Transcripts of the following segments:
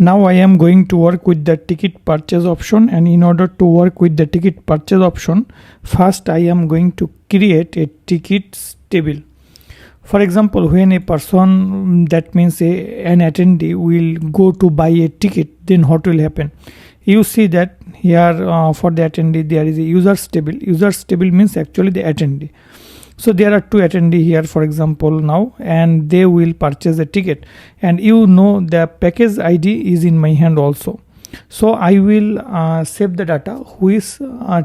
Now I am going to work with the ticket purchase option, and in order to work with the ticket purchase option, first I am going to create a tickets table. For example, when a person, that means an attendee, will go to buy a ticket, then what will happen? You see that here for the attendee there is a users table. Users table means actually the attendee. So there are 2 attendees here, for example, now, and they will purchase a ticket, and you know the package ID is in my hand also. So I will save the data which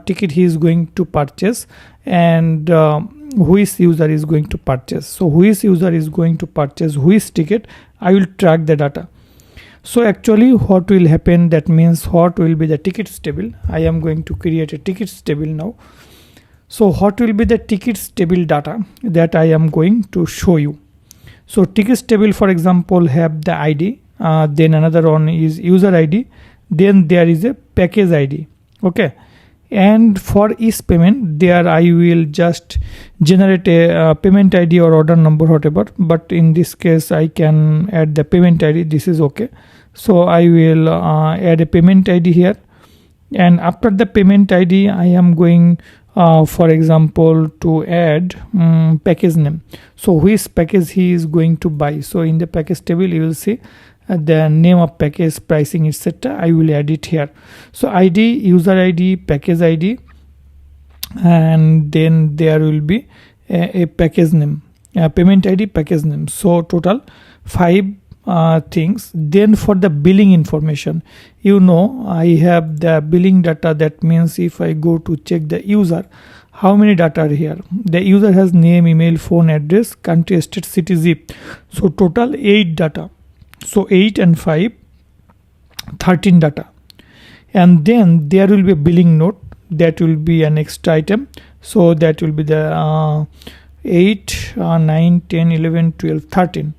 ticket he is going to purchase and which user is going to purchase. So which user is going to purchase which ticket, I will track the data. So actually what will happen, that means what will be the tickets table. I am going to create a tickets table now. So what will be the tickets table data that I am going to show you? So tickets table, for example, have the ID, then another one is user ID, then there is a package ID. Okay, and for each payment there I will just generate a payment ID or order number, whatever, but in this case I can add the payment ID. This is okay. So I will add a payment ID here, and after the payment ID I am going for example to add package name. So which package he is going to buy. So in the package table you will see the name of package, pricing, etc. I will add it here. So ID, user ID, package ID, and then there will be a package name, payment ID, package name. So total 5 things. Then for the billing information, you know I have the billing data. That means if I go to check the user, how many data are here? The user has name, email, phone, address, country, state, city, zip. So total 8 data. So 8 and 5, 13 data. And then there will be a billing note, that will be a next item. So that will be the 8, 9, 10, 11, 12, 13.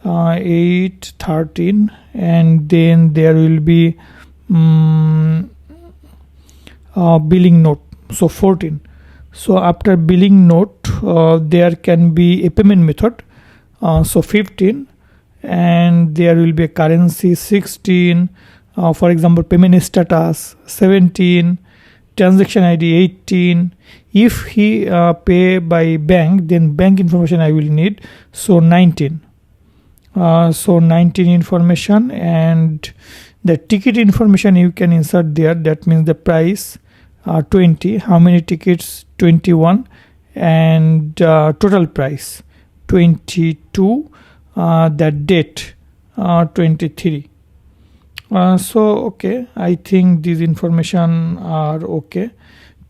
8, 13, and then there will be billing note, so 14. So after billing note there can be a payment method, so 15, and there will be a currency 16, for example payment status 17, transaction ID 18. If he pay by bank, then bank information I will need, so 19. So 19 information, and the ticket information you can insert there. That means the price 20, how many tickets 21, and total price 22, the date 23. So okay, I think these information are okay.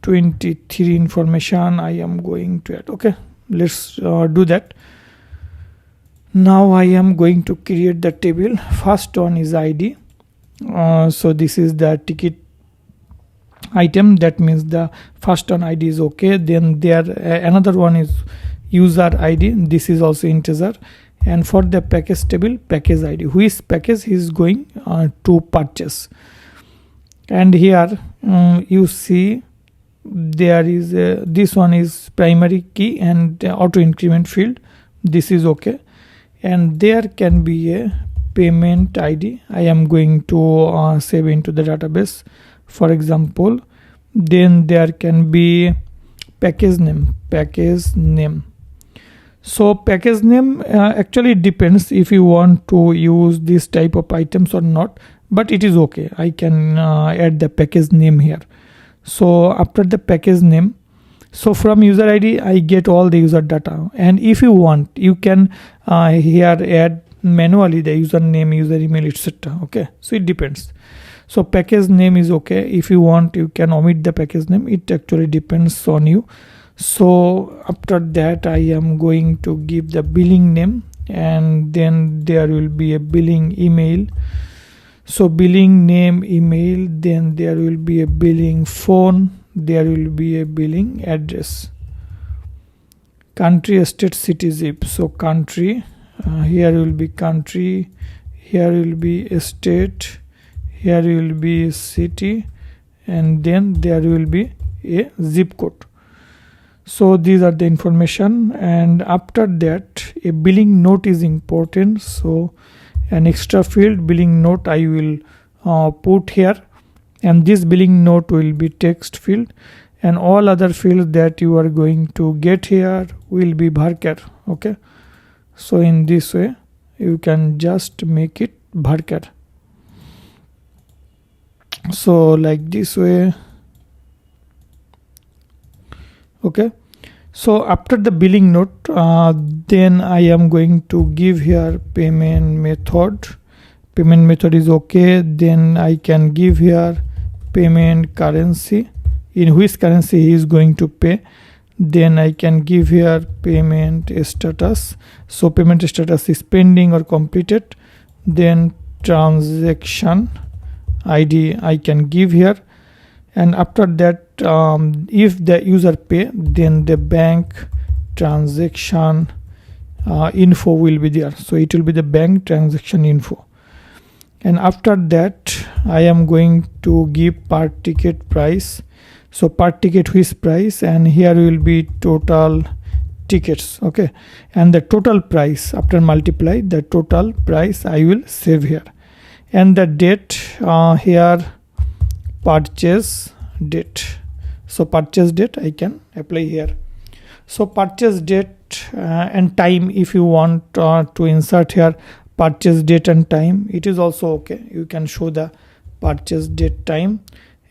23 information I am going to add. Okay, let's do that. Now I am going to create the table. First one is ID. So this is the ticket item. That means the first one ID is okay. Then there another one is user ID. This is also integer. And for the package table, package ID, which package is going to purchase. And here you see there is this one is primary key and auto increment field. This is okay. And there can be a payment ID. I am going to save into the database, for example. Then there can be package name. So package name actually depends if you want to use this type of items or not, but it is okay. I can add the package name here. So after the package name, so from user ID I get all the user data, and if you want you can here add manually the username, user email, etc. Okay, so it depends. So package name is okay. If you want you can omit the package name. It actually depends on you. So after that I am going to give the billing name, and then there will be a billing email. So billing name, email, then there will be a billing phone, there will be a billing address, country, state, city, zip. So country, here will be country, here will be a state, here will be a city, and then there will be a zip code. So these are the information, and after that a billing note is important. So an extra field billing note I will put here, and this billing note will be text field, and all other fields that you are going to get here will be varchar. Okay, so in this way you can just make it varchar. So like this way. Okay, so after the billing note, then I am going to give here payment method. Payment method is okay. Then I can give here payment currency, in which currency he is going to pay. Then I can give here payment status. So payment status is pending or completed. Then transaction ID I can give here, and after that if the user pay, then the bank transaction info will be there. So it will be the bank transaction info, and after that I am going to give per ticket price. So per ticket which price, and here will be total tickets. Okay, and the total price after multiply the total price I will save here, and the date here purchase date. So purchase date I can apply here. So purchase date and time, if you want to insert here purchase date and time, it is also okay. You can show the purchase date time,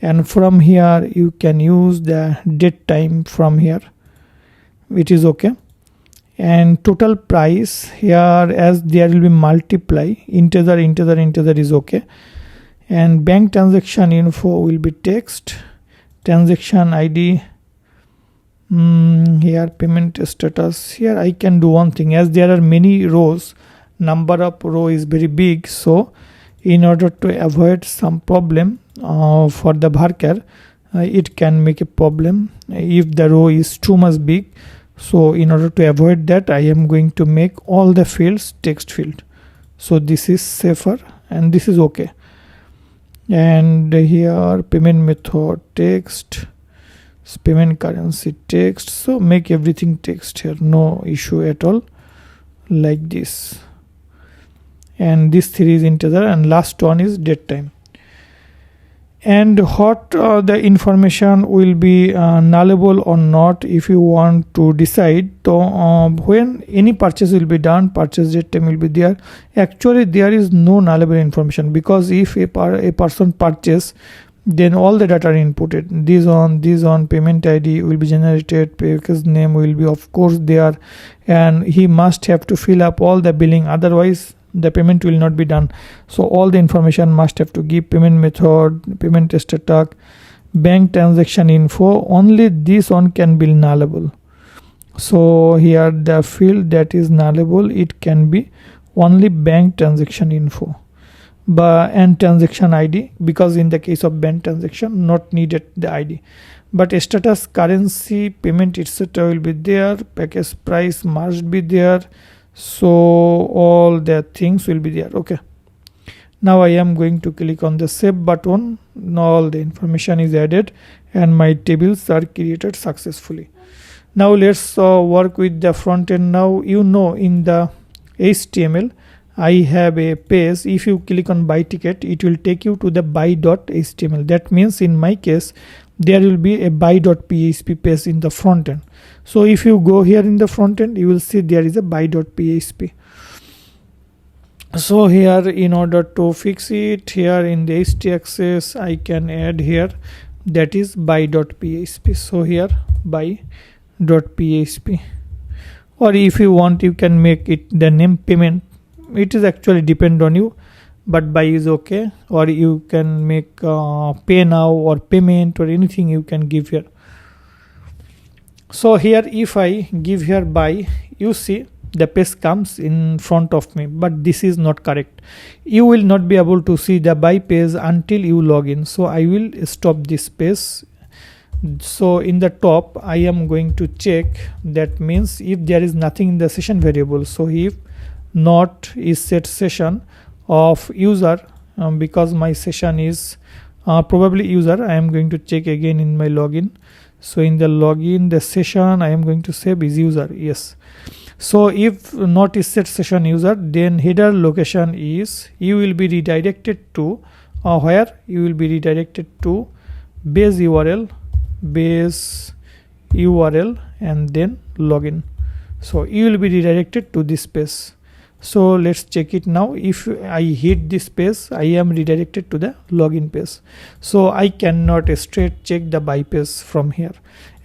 and from here you can use the date time from here, it is okay. And total price here, as there will be multiply, integer is okay. And bank transaction info will be text, transaction ID, here payment status. Here I can do one thing, as there are many rows, number of row is very big, so in order to avoid some problem for the varchar, it can make a problem if the row is too much big. So in order to avoid that, I am going to make all the fields text field. So this is safer and this is okay. And here payment method text, payment currency text. So make everything text here, no issue at all, like this. And this 3 is integer, and last one is date time. And what the information will be nullable or not, if you want to decide. So when any purchase will be done, purchase date time will be there. Actually there is no nullable information, because if a person purchase, then all the data are inputted. This on payment ID will be generated, package name will be of course there, and he must have to fill up all the billing, otherwise the payment will not be done. So all the information must have to give payment method, payment status, bank transaction info. Only this one can be nullable. So here the field that is nullable, it can be only bank transaction info and transaction ID, because in the case of bank transaction not needed the ID. But status, currency, payment etc will be there, package price must be there. So all the things will be there. Okay, now I am going to click on the save button. Now all the information is added and my tables are created successfully. Now let's work with the front end. Now you know, in the HTML I have a page. If you click on buy ticket, it will take you to the buy.html. That means in my case there will be a buy.php page in the front end. So if you go here in the front end, you will see there is a buy.php. So here, in order to fix it, here in the htaccess I can add here, that is buy.php. So here buy.php, or if you want you can make it the name payment. It is actually depend on you, but buy is okay, or you can make pay now or payment or anything you can give here. So here if I give here buy, you see the page comes in front of me, but this is not correct. You will not be able to see the buy page until you log in. So I will stop this page. So in the top I am going to check, that means if there is nothing in the session variable. So if not is set session of user, because my session is probably user, I am going to check again in my login. So in the login, the session I am going to save is user. Yes. So if not is set session user, then header location is you will be redirected to where you will be redirected to base URL and then login. So you will be redirected to this page. So let's check it now. If I hit this page, I am redirected to the login page. So I cannot straight check the buy page from here.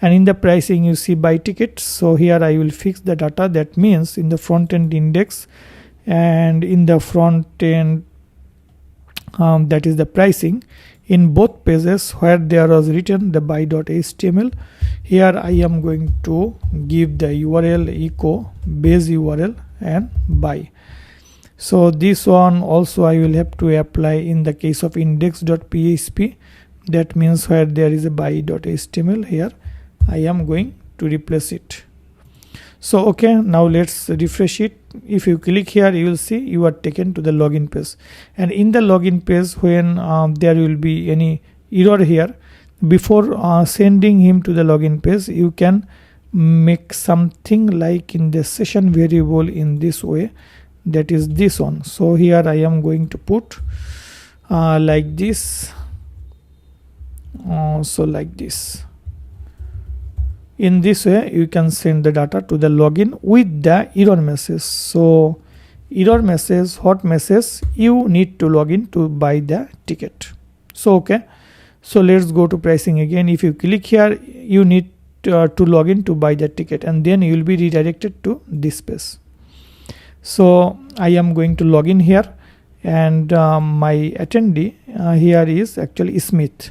And in the pricing, you see buy ticket. So here I will fix the data. That means in the front end index and in the front end, that is the pricing. In both pages where there was written the buy.html, here I am going to give the URL echo base URL and buy. So this one also I will have to apply in the case of index.php. That means where there is a buy.html, here I am going to replace it. So okay, now let's refresh it. If you click here, you will see you are taken to the login page. And in the login page, when there will be any error here, before sending him to the login page, you can make something like in the session variable in this way, that is this one. So here I am going to put like this, so like this. In this way you can send the data to the login with the error message. So error message, hot message, you need to log in to buy the ticket. So okay, so let's go to pricing again. If you click here, you need to log in to buy the ticket, and then you will be redirected to this page. So I am going to log in here, and my attendee here is actually Smith.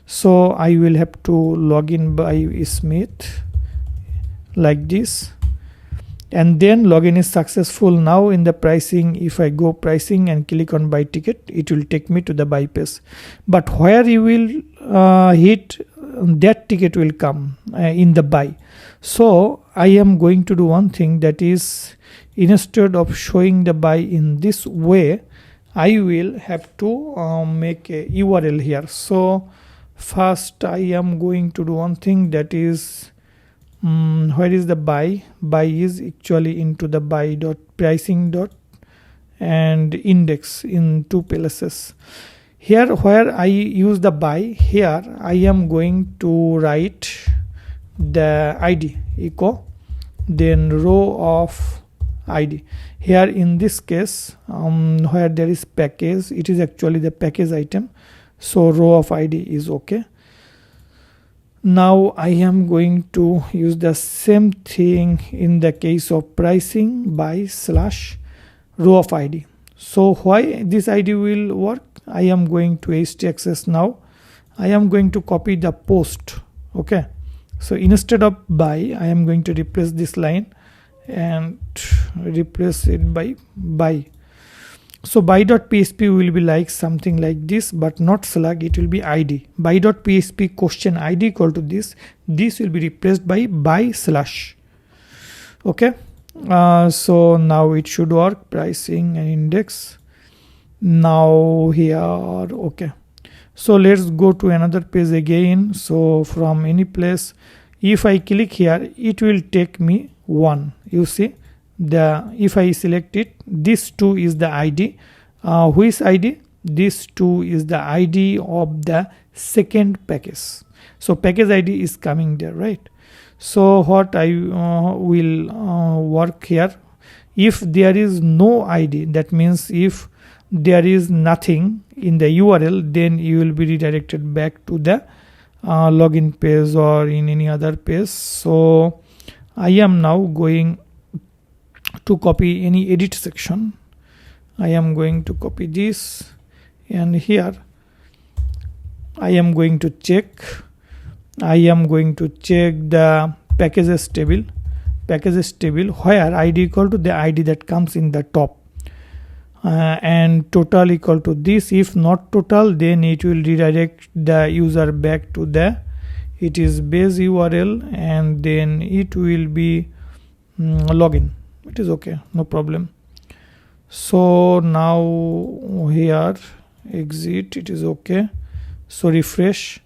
So I will have to log in by Smith like this, and then login is successful. Now in the pricing, if I go pricing and click on buy ticket, it will take me to the buy page. But where you will hit, that ticket will come in the buy. So I am going to do one thing, that is, instead of showing the buy in this way, I will have to make a URL here. So first I am going to do one thing, that is, where is the buy? Buy is actually into the buy dot pricing dot and index in two places. Here where I use the buy, here I am going to write the ID echo, then row of ID. Here in this case, where there is package, it is actually the package item. So row of ID is okay. Now I am going to use the same thing in the case of pricing by slash row of ID. So why this ID will work? I am going to htaccess now. I am going to copy the post. Okay. So instead of buy, I am going to replace this line and replace it by buy. So buy.php will be like something like this, but not slug, it will be ID. Buy.php question ID equal to this. This will be replaced by buy slash. Okay. So now it should work. Pricing and index. Now here, okay. So let's go to another page again. So from any place, if I click here, it will take me one. You see, if I select it, this 2 is the ID. Which ID? This 2 is the ID of the second package. So package ID is coming there, right? So what I will work here, if there is no ID, that means if there is nothing in the URL, then you will be redirected back to the login page or in any other page. So I am now going to copy any edit section. I am going to copy this, and here I am going to check. I am going to check the packages table. Packages table where ID equal to the ID that comes in the top, and total equal to this. If not total, then it will redirect the user back to the it is base URL, and then it will be login. It is okay, no problem. So now here exit, it is okay. So refresh.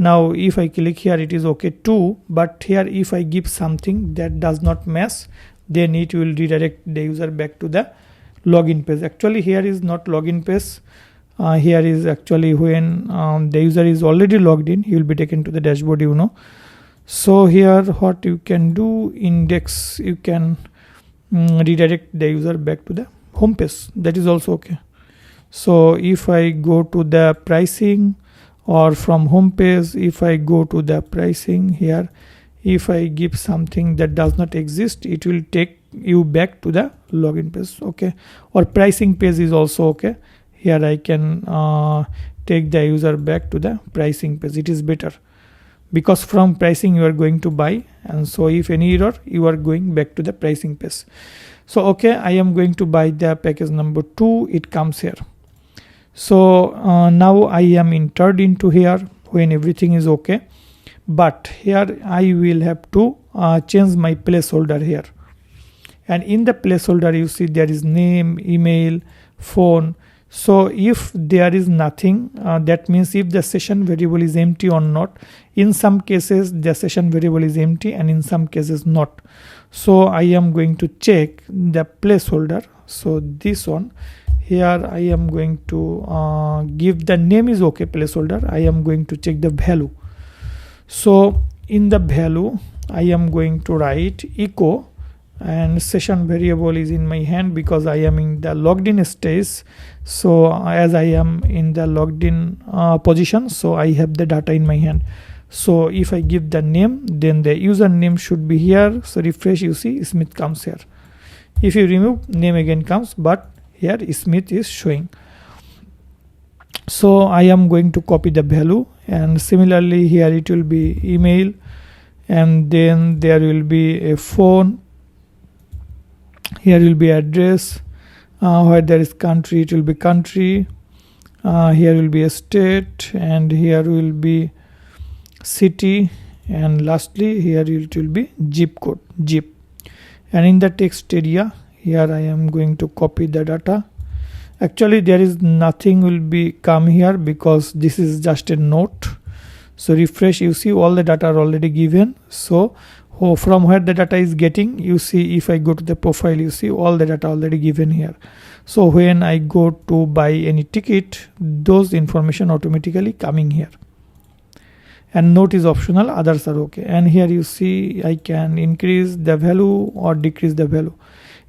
Now if I click here, it is okay too, but here if I give something that does not match, then it will redirect the user back to the login page. Actually here is not login page. Here is actually when the user is already logged in, he will be taken to the dashboard, you know. So here what you can do, index, you can redirect the user back to the home page. That is also okay. So if I go to the pricing, or from home page, if I go to the pricing here, if I give something that does not exist, it will take you back to the login page. Okay, or pricing page is also okay. Here I can take the user back to the pricing page. It is better because from pricing you are going to buy, and so if any error, you are going back to the pricing page. So okay, I am going to buy the package number 2. It comes here. So now I am entered into here when everything is okay, but here I will have to change my placeholder here, and in the placeholder you see there is name, email, phone. So if there is nothing, that means if the session variable is empty or not. In some cases the session variable is empty and in some cases not. So I am going to check the placeholder. So this one here I am going to give the name is okay, placeholder. I am going to check the value. So in the value I am going to write echo, and session variable is in my hand because I am in the logged in stage. So as I am in the logged in position, so I have the data in my hand. So if I give the name, then the username should be here. So refresh, you see Smith comes here. If you remove, name again comes, but here Smith is showing. So I am going to copy the value, and similarly here it will be email, and then there will be a phone. Here will be address. Where there is country, it will be country. Here will be a state, and here will be city, and lastly here it will be zip code, zip. And in the text area, here I am going to copy the data. Actually there is nothing will be come here because this is just a note. So refresh, you see all the data are already given. So from where the data is getting, you see if I go to the profile, you see all the data already given here. So when I go to buy any ticket, those information automatically coming here. And note is optional, others are okay. And here you see I can increase the value or decrease the value.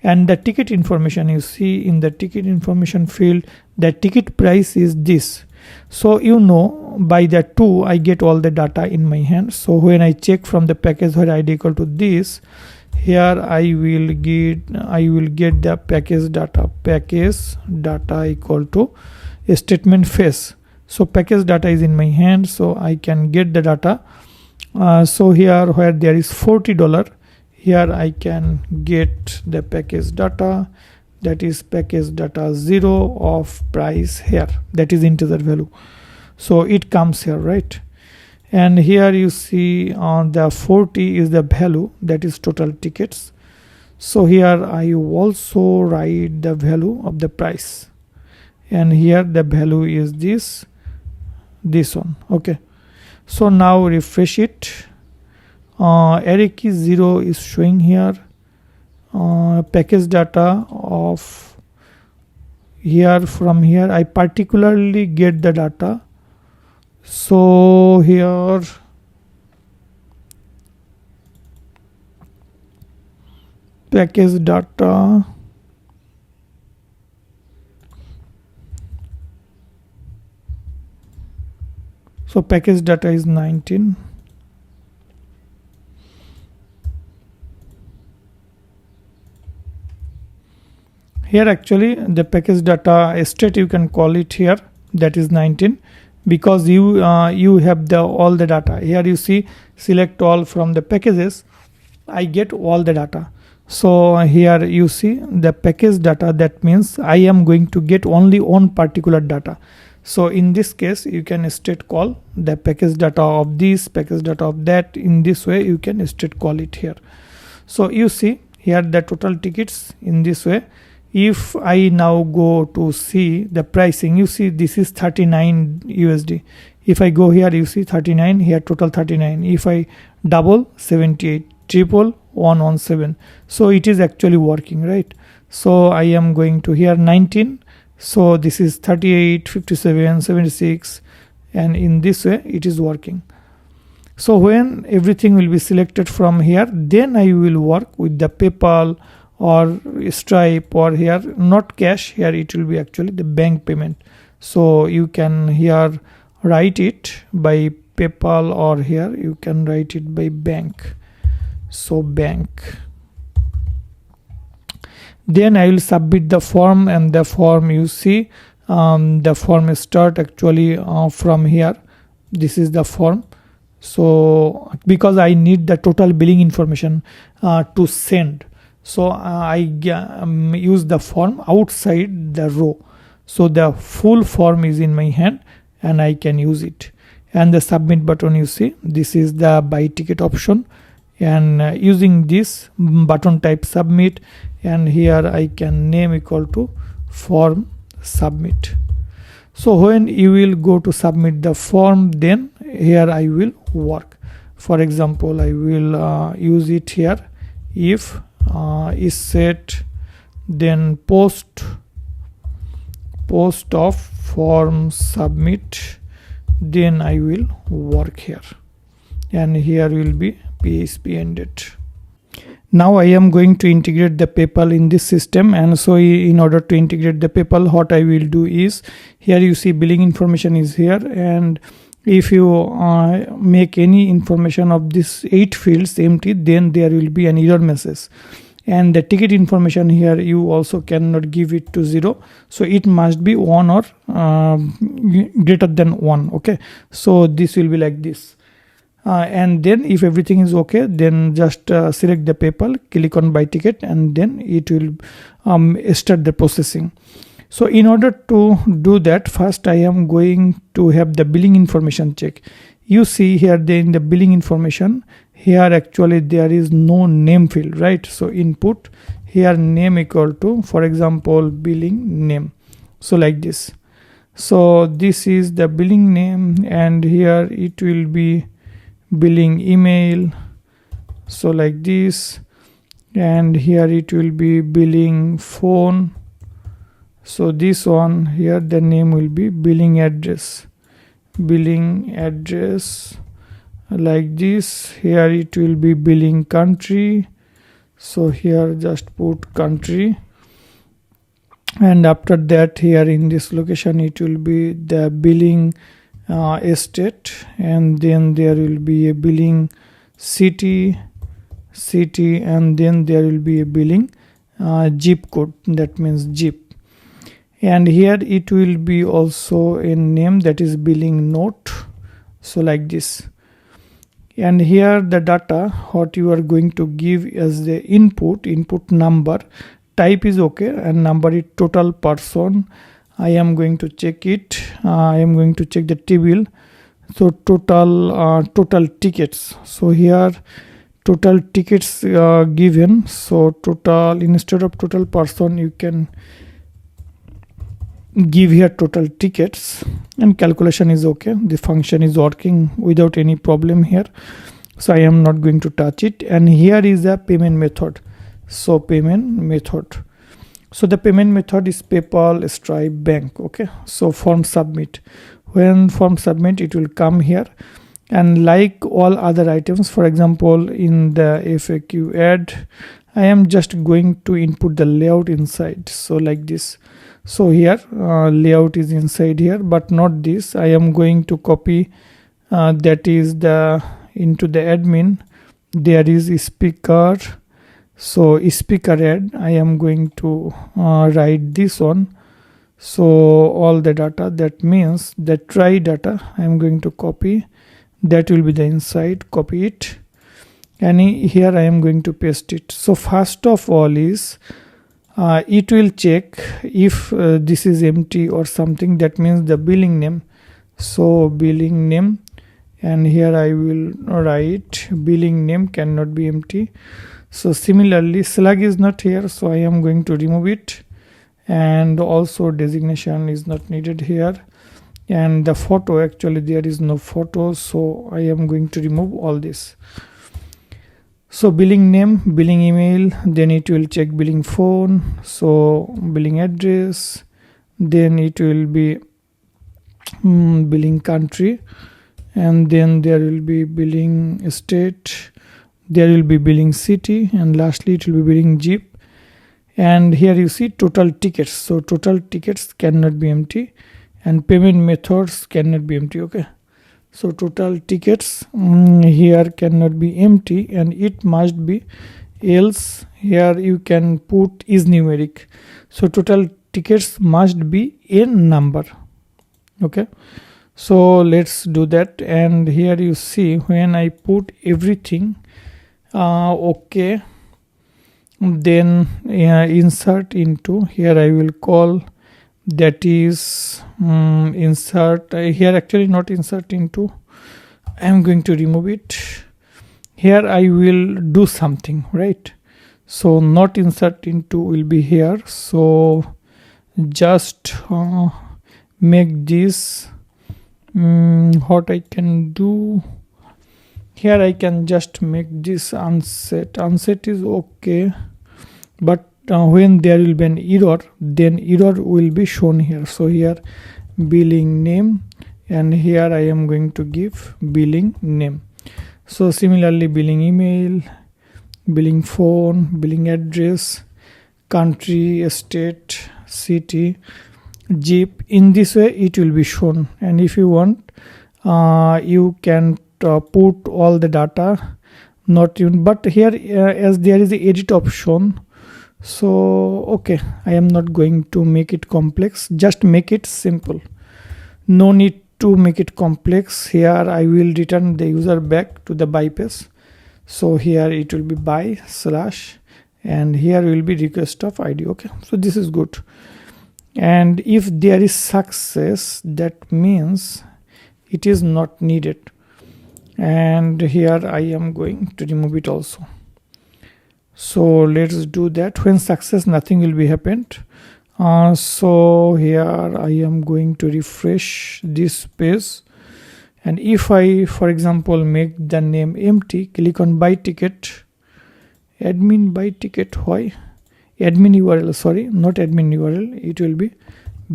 And the ticket information, you see in the ticket information field, the ticket price is this. So you know by the 2 I get all the data in my hand. So when I check from the package where ID equal to this, here I will get the package data equal to a statement face. So package data is in my hand, so I can get the data. So here where there is $40, here I can get the package data, that is package data 0 of price here, that is integer value. So it comes here, right? And here you see on the 40 is the value, that is total tickets. So here I also write the value of the price, and here the value is this one. Okay, so now refresh it. Array key 0 is showing here. Package data of here, from here I particularly get the data. So here package data, so package data is 19. Here actually the package data state, you can call it here, that is 19, because you have the all the data. Here you see select all from the packages, I get all the data. So here you see the package data, that means I am going to get only one particular data. So in this case you can state call the package data of this, package data of that. In this way you can state call it here. So you see here the total tickets in this way if I now go to see the pricing, you see this is 39 USD. If I go here, you see 39, here total 39. If I double, 78, triple, 117. So it is actually working, right? So I am going to here 19. So this is 38, 57, 76, and in this way it is working. So when everything will be selected from here, then I will work with the PayPal or Stripe, or here not cash, here it will be actually the bank payment. So you can here write it by PayPal, or here you can write it by bank. So bank. Then I will submit the form, and the form, you see the form start actually from here. This is the form. So because I need the total billing information to send, so I use the form outside the row. So the full form is in my hand and I can use it. And the submit button, you see, this is the buy ticket option, and using this button type submit, and here I can name equal to form submit. So when you will go to submit the form, then here I will work. For example, I will use it here. If is set, then post of form submit, then I will work here, and here will be PHP ended. Now I am going to integrate the PayPal in this system, and so in order to integrate the PayPal, what I will do is, here you see billing information is here, and if you make any information of this 8 fields empty, then there will be an error message. And the ticket information here, you also cannot give it to 0, so it must be 1 or greater than 1. Okay, so this will be like this. And then if everything is okay, then just select the PayPal, click on buy ticket, and then it will start the processing. So in order to do that, first I am going to have the billing information check. You see here in the billing information, here actually there is no name field, right? So input here name equal to, for example, billing name. So like this. So this is the billing name, and here it will be billing email. So like this, and here it will be billing phone. So this one here, the name will be billing address. Billing address like this. Here it will be billing country. So here just put country, and after that here in this location it will be the billing state, and then there will be a billing city, and then there will be a billing zip code, that means zip. And here it will be also a name, that is billing note. So like this. And here the data, what you are going to give as the input number, type is okay, and number is total person. I am going to check it. I am going to check the table. So total tickets. So here total tickets given. So total, instead of total person, you can give here total tickets, and calculation is okay. The function is working without any problem here, so I am not going to touch it. And here is the payment method. So payment method, so the payment method is PayPal, Stripe, bank. Okay, so form submit. When form submit, it will come here, and like all other items, for example in the FAQ add, I am just going to input the layout inside. So like this. So here layout is inside here, but not this. I am going to copy that is the into the admin. There is speaker. So speaker add, I am going to write this one. So all the data, that means the try data, I am going to copy. That will be the inside. Copy it, and here I am going to paste it. So first of all is it will check if this is empty or something, that means the billing name. So billing name, and here I will write billing name cannot be empty. So similarly slug is not here, so I am going to remove it. and also designation is not needed here, and the photo, actually there is no photo, so I am going to remove all this. So billing name, billing email, then it will check billing phone, so billing address, then it will be billing country, and then there will be billing state, there will be billing city, and lastly it will be billing zip. And here you see total tickets, so total tickets cannot be empty, and payment methods cannot be empty. Okay, so total tickets here cannot be empty, and it must be, else here you can put is numeric, so total tickets must be a number. Okay, so let's do that. And here you see when I put everything okay, then insert into, here I will call, that is insert here, actually not insert into, I am going to remove it. Here I will do something, right? So not insert into will be here, so just make this what I can do here, I can just make this unset is okay, but when there will be an error, then error will be shown here. So here billing name, and here I am going to give billing name. So similarly billing email, billing phone, billing address, country, state, city, zip. In this way it will be shown, and if you want you can put all the data, not even, but here as there is the edit option, so okay, I am not going to make it complex, just make it simple, no need to make it complex. Here I will return the user back to the bypass, so here it will be by slash, and here will be request of ID. Okay, so this is good. And if there is success, that means it is not needed, and here I am going to remove it also. So let's do that. When success, nothing will be happened. So here I am going to refresh this page, and if I, for example, make the name empty, click on buy ticket, admin buy ticket, why admin URL, sorry, not admin URL, it will be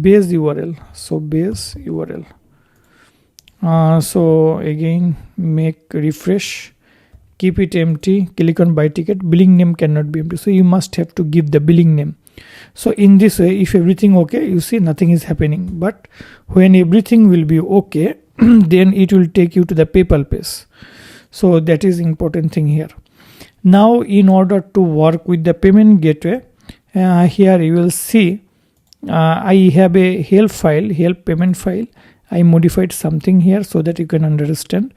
base URL, so base URL. So again make refresh, keep it empty, click on buy ticket, billing name cannot be empty, so you must have to give the billing name. So in this way, if everything okay, you see nothing is happening, but when everything will be okay then it will take you to the PayPal page. So that is important thing here. Now in order to work with the payment gateway, here you will see I have a help file, help payment file. I modified something here so that you can understand,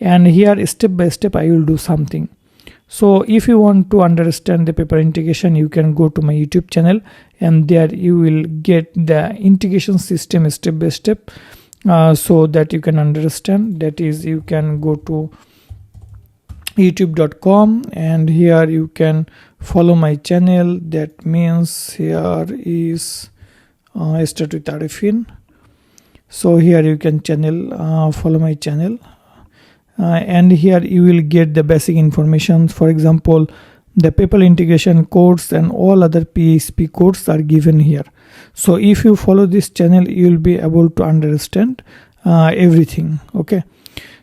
and here step by step I will do something. So if you want to understand the paper integration, you can go to my YouTube channel, and there you will get the integration system step by step, so that you can understand. That is, you can go to youtube.com, and here you can follow my channel. That means here is Start with Arefin. So here you can follow my channel, and here you will get the basic information. For example, the PayPal integration codes and all other PHP codes are given here. So if you follow this channel, you will be able to understand everything. Okay,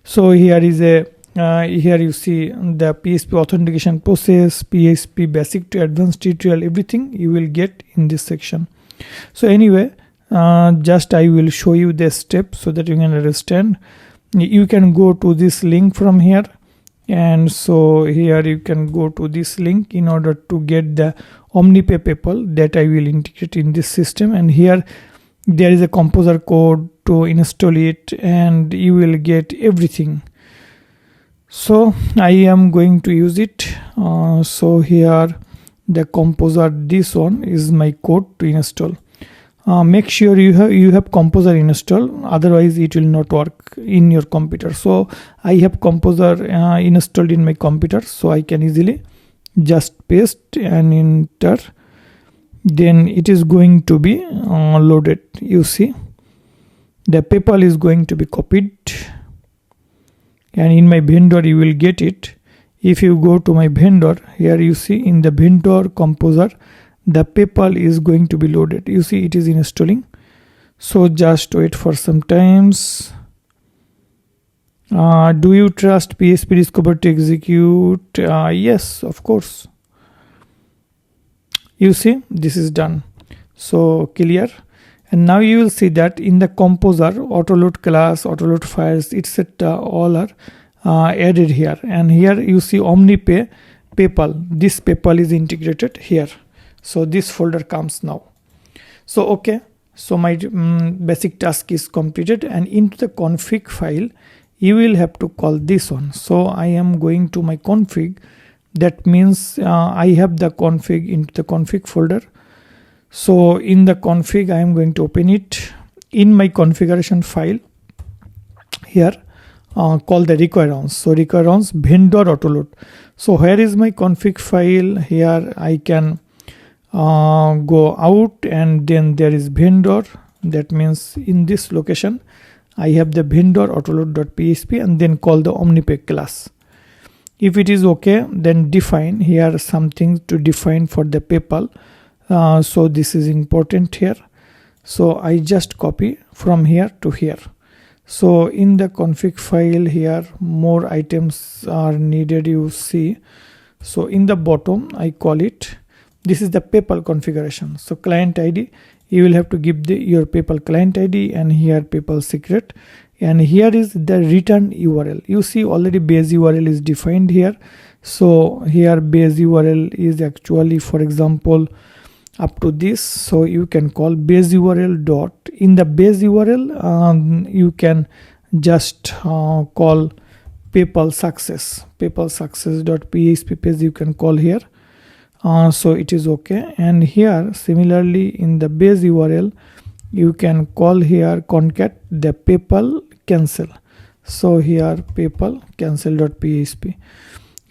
so here is a here you see the PHP authentication process, PHP basic to advanced tutorial, everything you will get in this section. So anyway, just I will show you the steps so that you can understand. You can go to this link from here, and so here you can go to this link in order to get the OmniPay PayPal that I will integrate in this system. And here there is a composer code to install it, and you will get everything. So I am going to use it. So here the composer, this one is my code to install. Make sure you have composer installed, otherwise it will not work in your computer. So I have composer installed in my computer, so I can easily just paste and enter. then it is going to be loaded. You see the PayPal is going to be copied, and in my vendor you will get it. If you go to my vendor, here you see in the vendor composer the PayPal is going to be loaded. You see it is installing. So just wait for some times. Do you trust PHP Discover to execute? Yes, of course. You see this is done. So clear. And now you will see that in the composer, autoload class, autoload files, etc. all are added here. And here you see OmniPay PayPal. This PayPal is integrated here. So this folder comes now. So okay. So my basic task is completed, and into the config file you will have to call this one. So I am going to my config. That means I have the config into the config folder. So in the config I am going to open it. In my configuration file here call the requirements. So requirements vendor autoload. So here is my config file. Here I can go out, and then there is vendor. That means in this location I have the vendor autoload.php, and then call the OmniPay class. If it is okay, then define here something to define for the PayPal. So this is important here. So I just copy from here to here. So in the config file here more items are needed, you see. So in the bottom I call it, this is the PayPal configuration. So client ID, you will have to give your PayPal client ID, and here PayPal secret, and here is the return URL. You see already base URL is defined here. So here base URL is actually, for example, up to this. So you can call base URL dot. In the base URL you can just call PayPal success, PayPal success.php page you can call here. So it is okay. And here similarly in the base URL you can call here concat the PayPal cancel. So here PayPal cancel.php,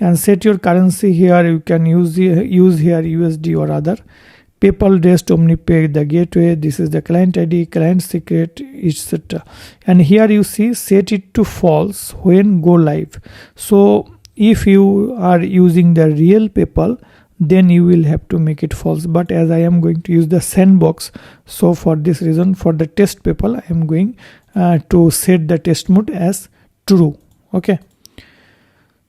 and set your currency. Here you can use here USD or other. PayPal REST OmniPay the gateway. This is the client ID, client secret, etc. And here you see set it to false when go live. So if you are using the real PayPal, then you will have to make it false, but as I am going to use the sandbox, so for this reason, for the test PayPal I am going to set the test mode as true. Okay,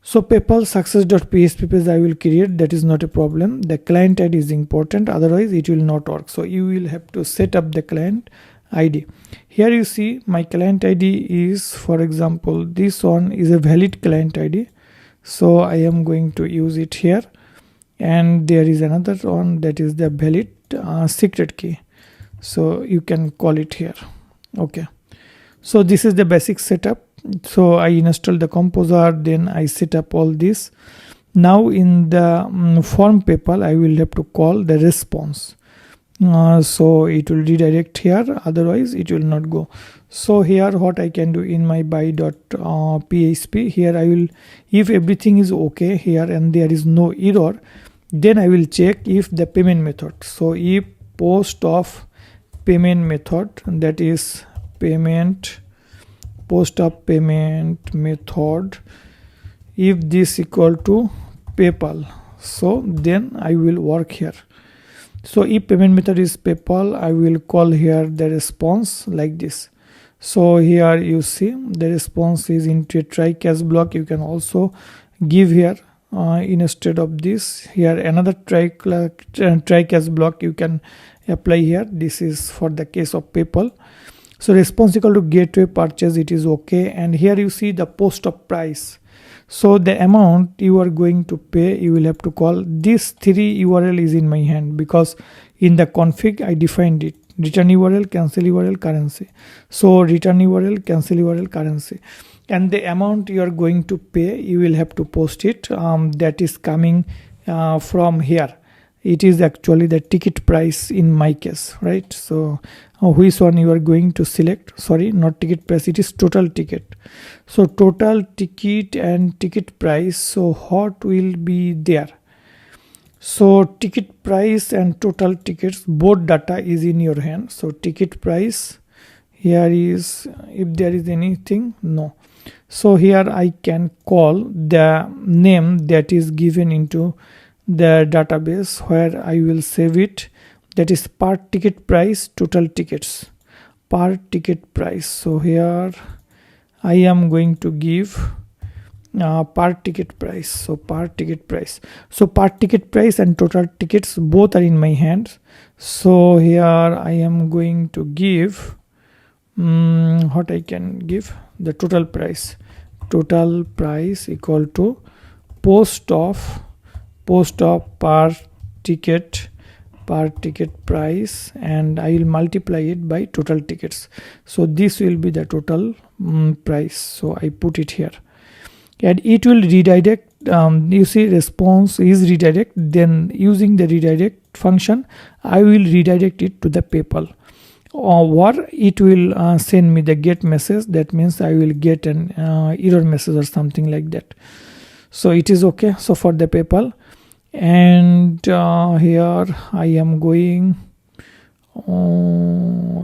so PayPal success.php page I will create, that is not a problem. The client ID is important, otherwise it will not work. So you will have to set up the client ID. Here you see my client ID is, for example, this one is a valid client ID, so I am going to use it here. And there is another one that is the valid secret key, so you can call it here. Okay, so this is the basic setup. So I install the composer, then I set up all this. Now in the form PayPal I will have to call the response. So it will redirect here, otherwise it will not go. So here what I can do in my buy.php, here I will, if everything is okay here and there is no error, then I will check if the payment method. So if post of payment method, that is payment, post of payment method, if this equal to PayPal, so then I will work here. So if payment method is PayPal, I will call here the response like this. So here you see the response is into a try catch block. You can also give here instead of this, here another try catch block you can apply here. This is for the case of PayPal. So response equal to gateway purchase, it is okay. And here you see the post of price. So the amount you are going to pay, you will have to call. This 3 URL is in my hand because in the config I defined it. Return URL, cancel URL, currency. So return URL, cancel URL, currency. And the amount you are going to pay, you will have to post it. That is coming from here. It is actually the ticket price in my case, right? So which one you are going to select? Sorry, not ticket price, it is total ticket. So total ticket and ticket price, so what will be there? So ticket price and total tickets, both data is in your hand. So ticket price, here is, if there is anything, no. So here I can call the name that is given into the database where I will save it, that is per ticket price total tickets, per ticket price. So here I am going to give per ticket price. So per ticket price, so per ticket price and total tickets both are in my hands. So here I am going to give what I can give, the total price equal to post of per ticket price, and I will multiply it by total tickets. So this will be the total price. So I put it here, and it will redirect. You see, response is redirect. Then using the redirect function, I will redirect it to the PayPal, or it will send me the get message. That means I will get an error message or something like that. So it is okay. So for the PayPal, and here I am going,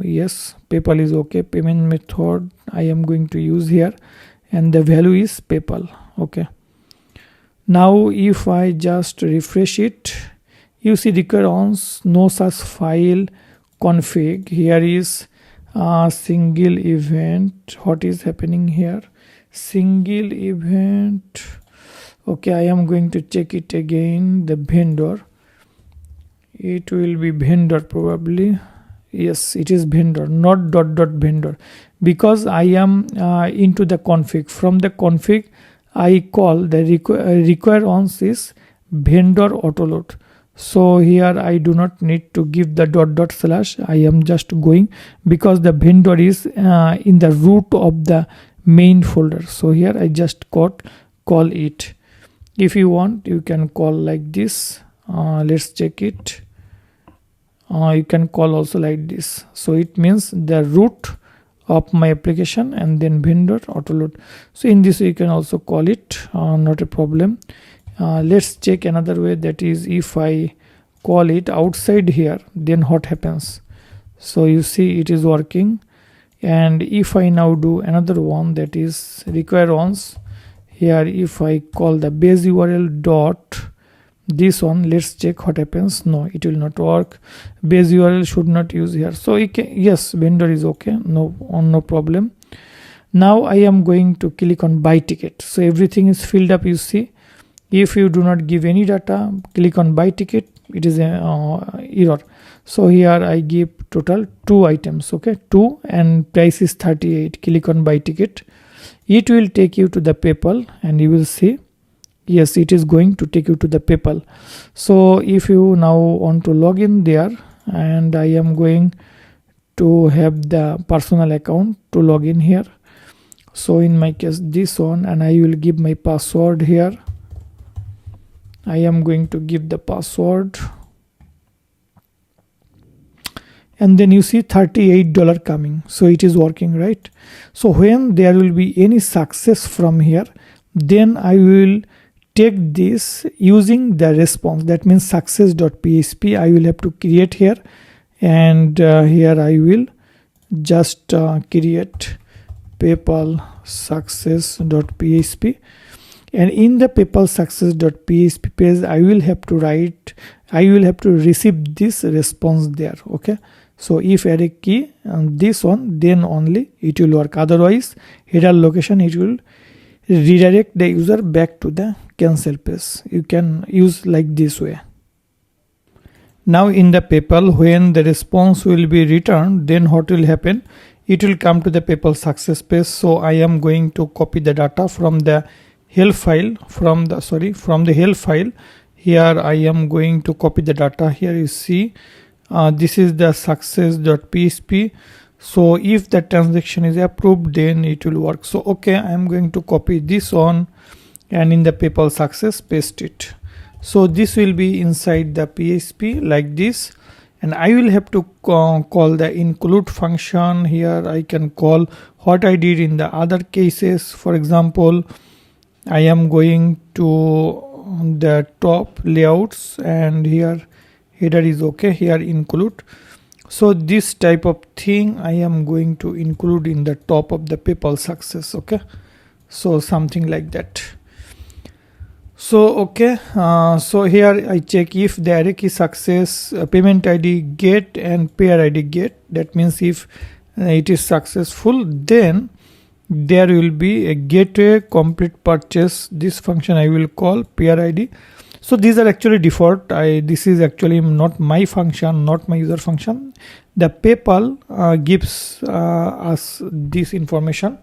yes, PayPal is okay. Payment method I am going to use here, and the value is PayPal. Okay, now if I just refresh it, you see recurrence, no such file config. Here is single event. What is happening here? Single event. Okay, I am going to check it again. The vendor, it will be vendor probably. Yes, it is vendor, not ... vendor, because I am into the config. From the config I call the require ons is vendor autoload. So here I do not need to give the ... I am just going, because the vendor is in the root of the main folder. So here I just call it. If you want, you can call like this. Let's check it. You can call also like this. So it means the root of my application and then vendor autoload. So in this way you can also call it, not a problem. Let's check another way, that is if I call it outside here, then what happens? So you see it is working. And if I now do another one, that is require ons, here if I call the base URL dot this one, let's check what happens. No, it will not work. Base URL should not use here. So it can, yes, vendor is okay, no problem. Now I am going to click on buy ticket. So everything is filled up. You see, if you do not give any data, click on buy ticket, it is a error. So here I give total 2 items. Okay, 2, and price is 38. Click on buy ticket. It will take you to the PayPal, and you will see, yes, it is going to take you to the PayPal. So if you now want to log in there, and I am going to have the personal account to log in here. So in my case this one, and I will give my password here. I am going to give the password, and then you see $38 coming. So it is working, right? So when there will be any success from here, then I will take this using the response. That means success.php I will have to create here, and here I will just create PayPal success.php, and in the PayPal success.php page I will have to receive this response there. Okay, so if array key and this one, then only it will work. Otherwise, header location, it will redirect the user back to the cancel page. You can use like this way. Now in the PayPal, when the response will be returned, then what will happen? It will come to the PayPal success page. So I am going to copy the data from the help file, from the help file. Here I am going to copy the data. Here you see, this is the success.php. So if the transaction is approved, then it will work. So okay, I am going to copy this one, and in the PayPal success paste it. So this will be inside the PHP like this, and I will have to call the include function. Here I can call what I did in the other cases. For example, I am going to the top layouts, and here header is okay, here include. So this type of thing I am going to include in the top of the PayPal success. Okay, so something like that. So okay, so here I check if the array key success, payment ID get and payer ID get. That means if it is successful, then there will be a gateway complete purchase. This function I will call payer ID. So these are actually default. This is actually not my function, not my user function. The PayPal gives us this information.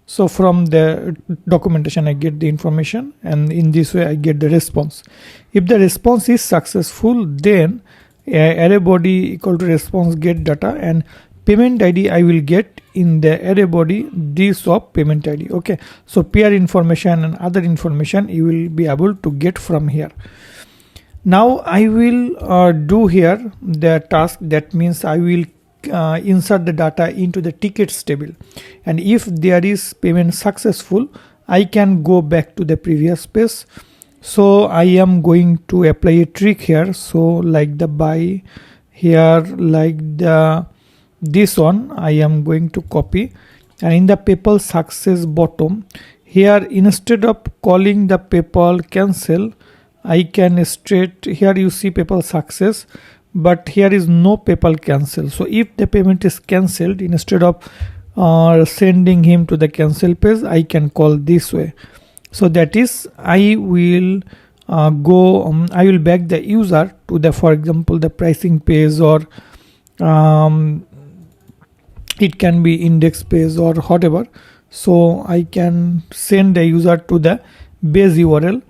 So from the documentation I get the information, and in this way I get the response. If the response is successful, then array body equal to response get data, and payment ID I will get in the array body this of payment ID. Okay, so payer information and other information you will be able to get from here. Now I will do here the task. That means I will insert the data into the tickets table, and if there is payment successful, I can go back to the previous page. So I am going to apply a trick here. So like the buy here, like this one I am going to copy, and in the PayPal success bottom here, instead of calling the PayPal cancel, I can straight here you see PayPal success, but here is no PayPal cancel. So if the payment is cancelled, instead of sending him to the cancel page, I can call this way. So that is I will I will back the user to the, for example, the pricing page, or it can be index page or whatever. So I can send the user to the base URL,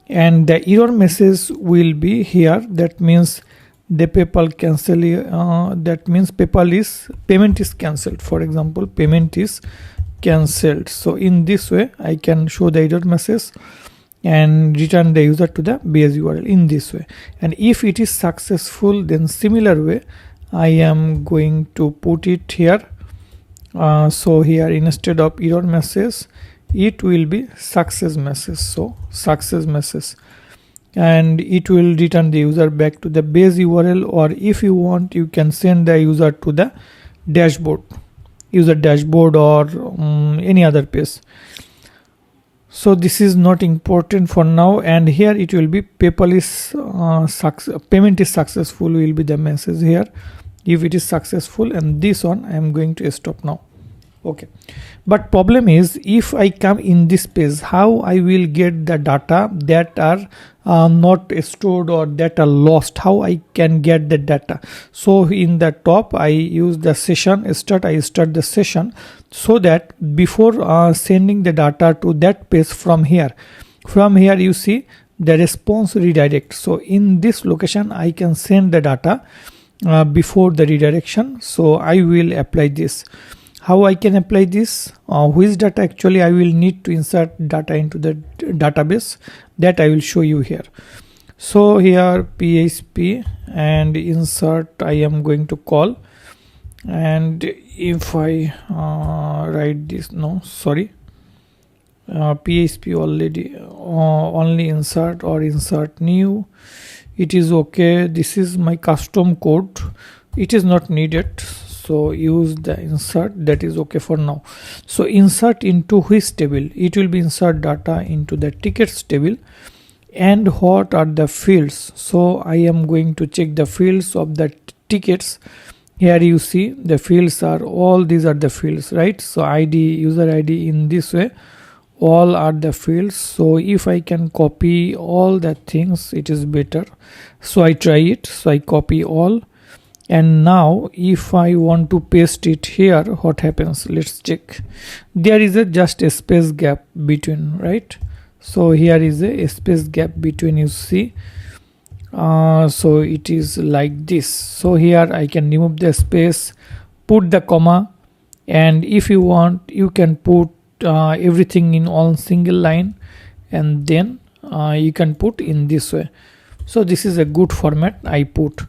and the error message will be here. That means the PayPal cancel, that means payment is cancelled. For example, payment is cancelled. So in this way I can show the error message and return the user to the base URL in this way. And if it is successful, then similar way I am going to put it here. So here instead of error message, it will be success message. So success message, and it will return the user back to the base URL, or if you want, you can send the user to the dashboard, user dashboard, or any other page. So this is not important for now, and here it will be PayPal is payment is successful will be the message here if it is successful, and this one I am going to stop now. Okay, but problem is, if I come in this page, how I will get the data that are not stored or that are lost? How I can get the data? So in the top I use the session start. I start the session so that before sending the data to that page, from here you see the response redirect. So in this location I can send the data before the redirection. So I will apply this. How I can apply this? Which data actually I will need to insert data into the database, that I will show you here. So here PHP and insert I am going to call, and if I write this, no sorry, PHP already only insert or insert new, it is okay. This is my custom code, it is not needed. So use the insert, that is okay for now. So insert into which table? It will be insert data into the tickets table. And what are the fields? So I am going to check the fields of the tickets. Here you see the fields are all, these are the fields, right? So ID, user ID, in this way all are the fields. So if I can copy all the things, it is better. So I try it. So I copy all. And now if I want to paste it here, what happens? Let's check. There is just a space gap between, right? So here is a space gap between, you see. So it is like this. So here I can remove the space, put the comma, and if you want, you can put everything in all single line, and then you can put in this way. So this is a good format I put.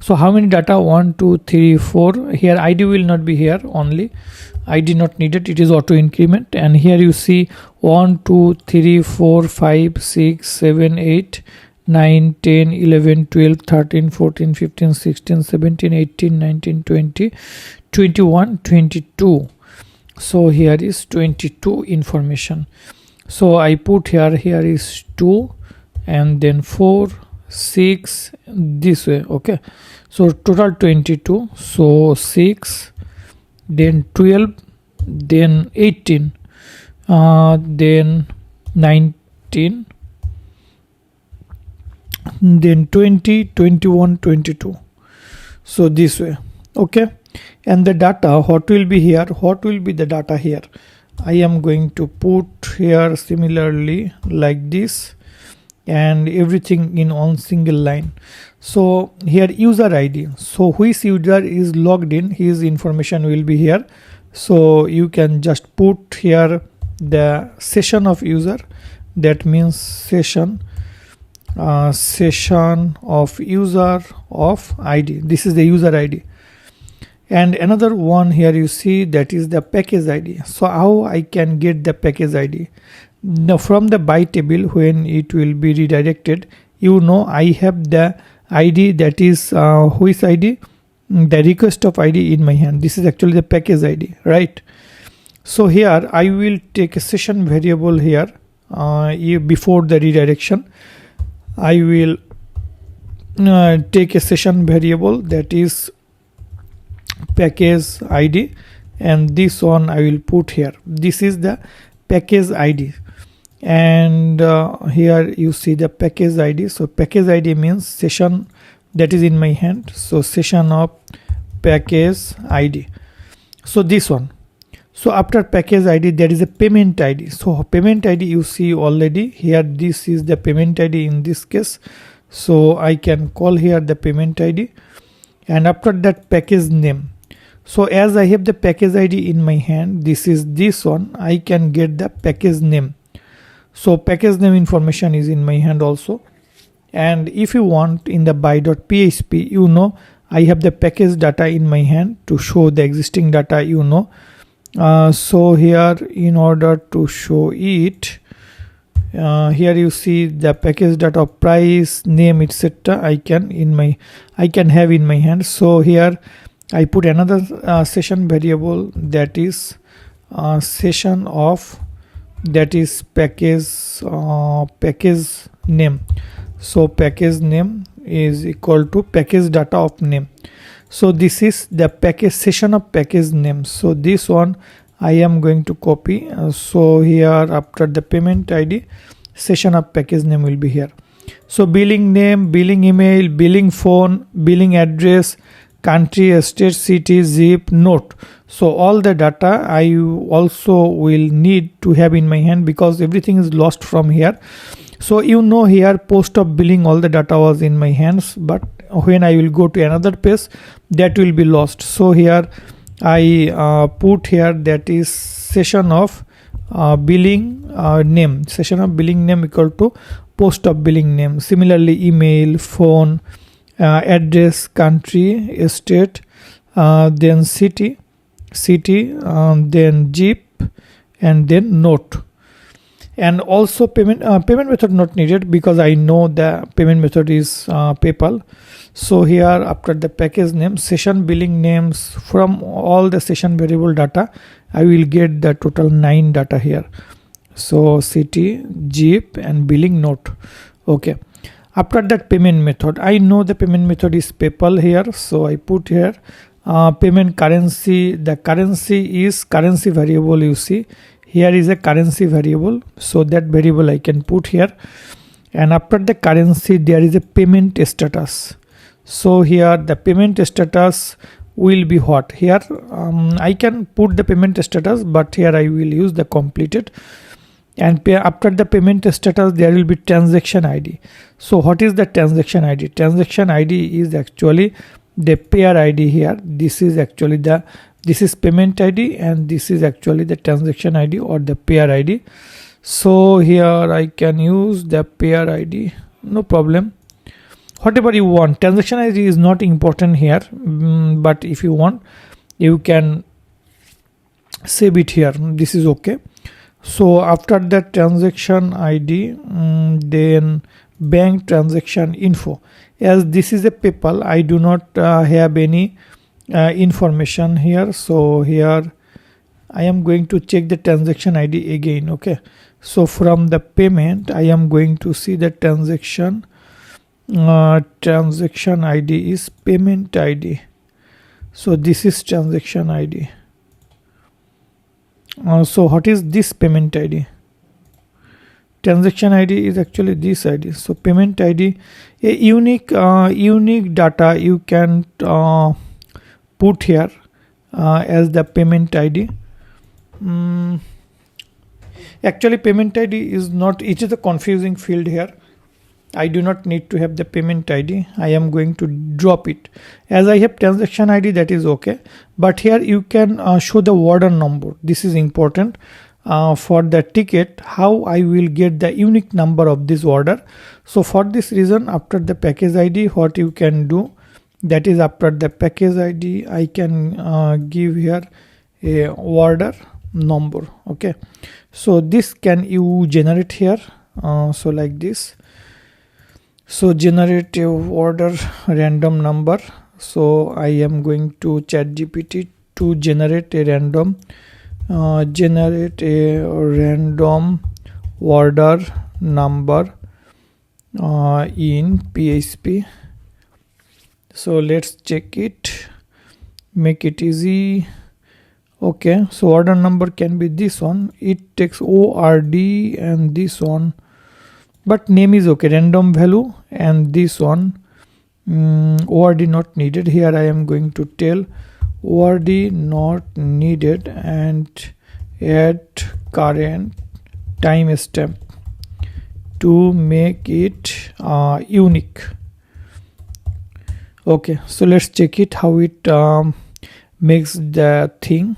So how many data? 1 2 3 4. Here ID will not be here, only ID not needed, it is auto increment. And here you see 1 2 3 4 5 6 7 8 9 10 11 12 13 14 15 16 17 18 19 20 21 22. So here is 22 information. So I put here is 2 and then 4 6 this way. Okay, so total 22. So 6 then 12 then 18 then 19 then 20 21 22. So this way. Okay, and the data, what will be here, what will be the data here? I am going to put here similarly like this, and everything in one single line. So here user ID, so which user is logged in, his information will be here. So you can just put here the session of user, that means session of user of ID. This is the user ID. And another one here you see, that is the package ID. So how I can get the package ID? Now from the by table, when it will be redirected, you know I have the ID, that is which ID, the request of ID in my hand. This is actually the package ID, right? So here I will take a session variable here before the redirection. I will take a session variable, that is package ID, and this one I will put here. This is the package ID, and here you see the package ID. So package ID means session that is in my hand. So session of package ID. So this one. So after package ID there is a payment ID. So payment ID you see already here, this is the payment ID in this case. So I can call here the payment ID, and after that package name. So as I have the package ID in my hand, this is this one, I can get the package name. So package name information is in my hand also. And if you want in the by.php, you know I have the package data in my hand to show the existing data, you know. So here in order to show it, here you see the package data, price, name, etc. I can have in my hand. So here I put another session variable, that is session of, that is package name. So package name is equal to package data of name. So this is the package session of package name. So this one I am going to copy. So here after the payment ID, session of package name will be here. So billing name, billing email, billing phone, billing address, country, state, city, zip, note. So all the data I also will need to have in my hand, because everything is lost from here. So you know here post of billing, all the data was in my hands, but when I will go to another page, that will be lost. So here I put here, that is session of billing name, session of billing name equal to post of billing name. Similarly email, phone, address, country, state, then city, then zip, and then note. And also payment method not needed, because I know the payment method is PayPal. So here after the package name, session billing names, from all the session variable data I will get the total 9 data here. So city, zip, and billing note. Okay, after that payment method, I know the payment method is PayPal here. So I put here payment currency. The currency is currency variable, you see here is a currency variable, so that variable I can put here. And after the currency there is a payment status. So here the payment status will be what? Here I can put the payment status, but here I will use the completed. And after the payment status there will be transaction ID. So what is the transaction ID? Transaction ID is actually the pair ID here. This is actually this is payment ID, and this is actually the transaction ID or the pair ID. So here I can use the pair ID, no problem. whatever you want. Transaction ID is not important here, but if you want, you can save it here. This is okay. So after that transaction ID, then bank transaction info. As this is a PayPal, I do not have any information here. So here I am going to check the transaction ID again. Okay, so from the payment I am going to see the transaction ID is payment ID. So this is transaction ID. So what is this payment ID? Transaction ID is actually this ID. So payment ID, a unique data you can put here as the payment ID. Actually payment ID is not, it is a confusing field here. I do not need to have the payment ID. I am going to drop it. As I have transaction ID, that is okay. But here you can show the order number. This is important for the ticket, how I will get the unique number of this order. So for this reason, after the package ID, what you can do, that is after the package ID, I can give here a order number. Okay, so this can you generate here. So like this. So generate a order random number. So I am going to ChatGPT to generate a random order number in PHP. So let's check it, make it easy. Okay, so order number can be this one. It takes ORD and this one, but name is okay, random value, and this one ORD not needed. Here I am going to tell ORD not needed and add current timestamp to make it unique. Okay, so let's check it how it makes the thing.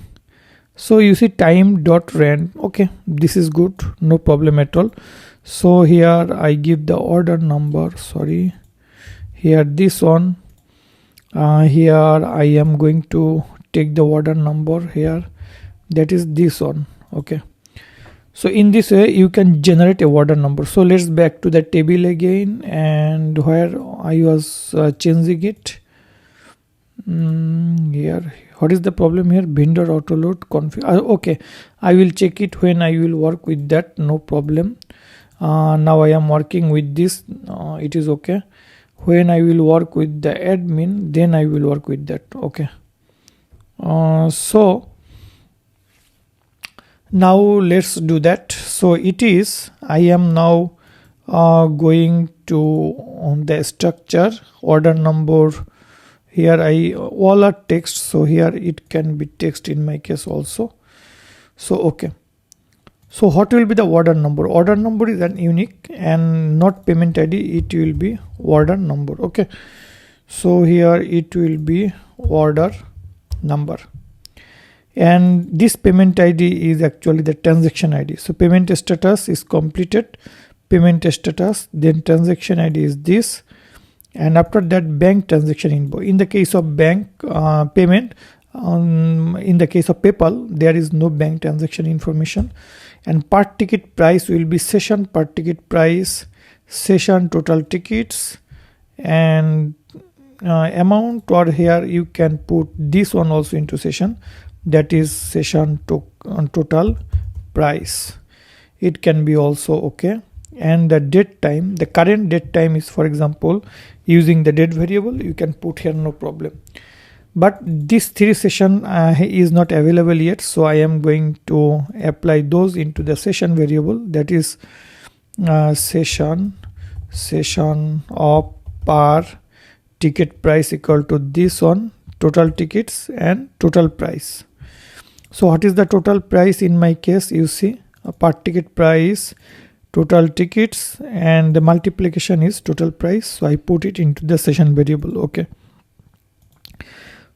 So you see time.rand. Okay, this is good, no problem at all. So here I give the order number, sorry, here this one, here I am going to take the order number here, that is this one. Okay, so in this way you can generate a order number. So let's back to the table again, and where I was changing it here. What is the problem here? Vendor auto load config. Okay, I will check it when I will work with that, no problem. Now I am working with this, it is okay. When I will work with the admin, then I will work with that. Okay, so now let's do that. So it is, I am now going to on the structure order number. Here all are text, so here it can be text in my case also. So okay, so what will be the order number? Order number is an unique and not payment ID, it will be order number. Okay, so here it will be order number, and this payment ID is actually the transaction ID. So payment status is completed, payment status, then transaction ID is this, and after that bank transaction info. In the case of bank payment, in the case of PayPal, there is no bank transaction information. And per ticket price will be session per ticket price, session total tickets, and amount, or here you can put this one also into session, that is session total price. It can be also okay. And the date time, the current date time is, for example, using the date variable, you can put here, no problem. But this 3 session is not available yet, so I am going to apply those into the session variable, that is session of per ticket price equal to this one, total tickets and total price. So what is the total price in my case? You see per ticket price, total tickets, and the multiplication is total price, so I put it into the session variable. Okay,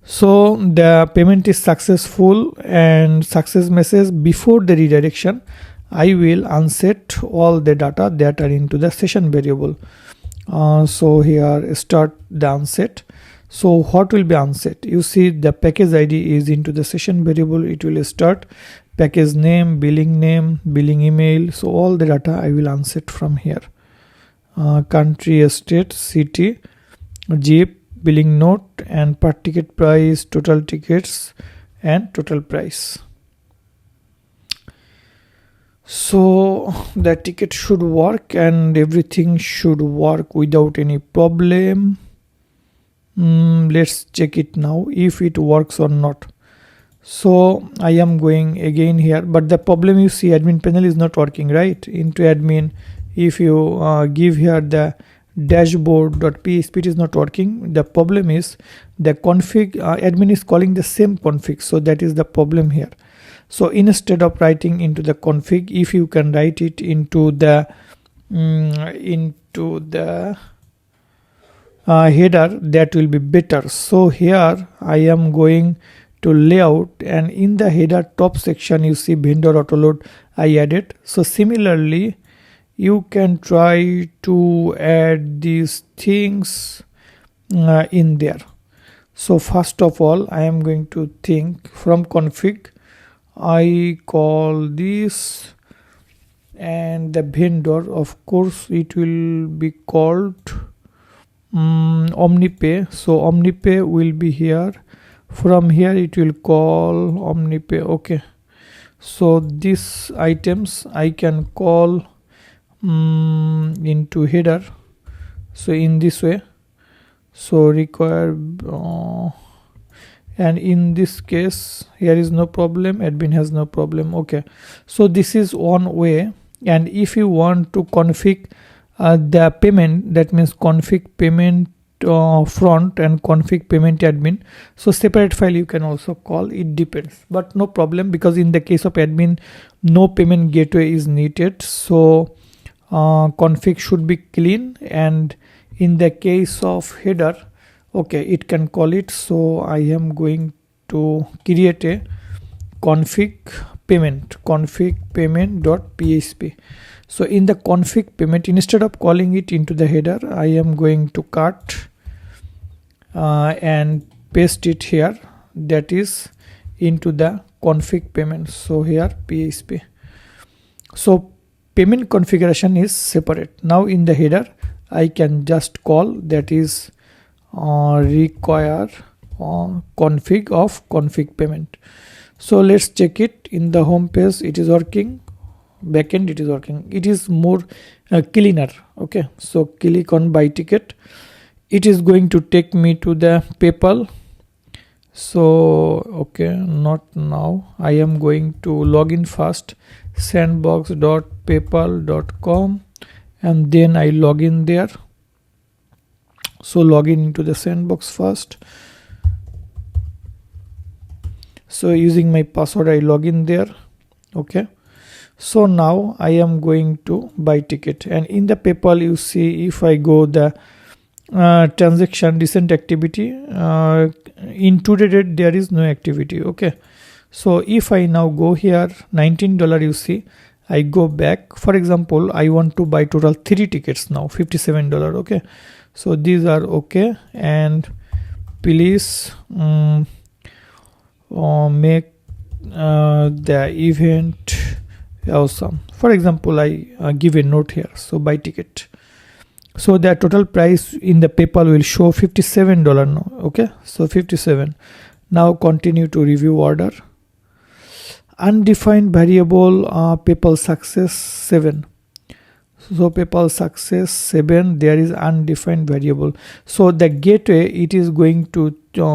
so the payment is successful, and success message. Before the redirection, I will unset all the data that are into the session variable. So here start the unset. So what will be unset? You see the package ID is into the session variable. It will start package name, billing email. So all the data I will unset from here. Country, state, city, zip, billing note, and per ticket price, total tickets, and total price. So the ticket should work and everything should work without any problem. Let's check it now if it works or not. So I am going again here, but the problem, you see, admin panel is not working, right? Into admin, if you give here the dashboard.php, it is not working. The problem is the config, admin is calling the same config, so that is the problem here. So instead of writing into the config, if you can write it into the header, that will be better. So here I am going to layout, and in the header top section you see vendor autoload I added. So similarly you can try to add these things in there. So first of all I am going to think from config, I call this, and the vendor, of course it will be called OmniPay. So OmniPay will be here. From here it will call OmniPay. Okay, so these items I can call into header, so in this way. So require and in this case here is no problem, admin has no problem. Okay, so this is one way. And if you want to config the payment, that means config payment front and config payment admin, so separate file you can also call, it depends, but no problem, because in the case of admin no payment gateway is needed. So config should be clean, and in the case of header, okay, it can call it. So I am going to create a config payment.php. So in the config payment, instead of calling it into the header, I am going to cut and paste it here, that is into the config payment. So here PHP. So payment configuration is separate. Now in the header I can just call, that is require config of config payment. So let's check it. In the home page it is working, backend it is working, it is more cleaner. Okay, so click on buy ticket, it is going to take me to the PayPal. So okay, not now, I am going to log in first, sandbox.paypal.com, and then I log in there. So log in into the sandbox first. So using my password I log in there. Okay, so now I am going to buy ticket, and in the PayPal you see, if I go the transaction recent activity, in today date there is no activity. Okay, so if I now go here $19, you see, I go back, for example I want to buy total 3 tickets now, $57. Okay, so these are okay, and please make the event awesome. For example I give a note here, so buy ticket. So the total price in the PayPal will show $57 now. Okay, so 57. Now continue to review order. Undefined variable, PayPal success 7. So PayPal success 7, there is undefined variable. So the gateway it is going to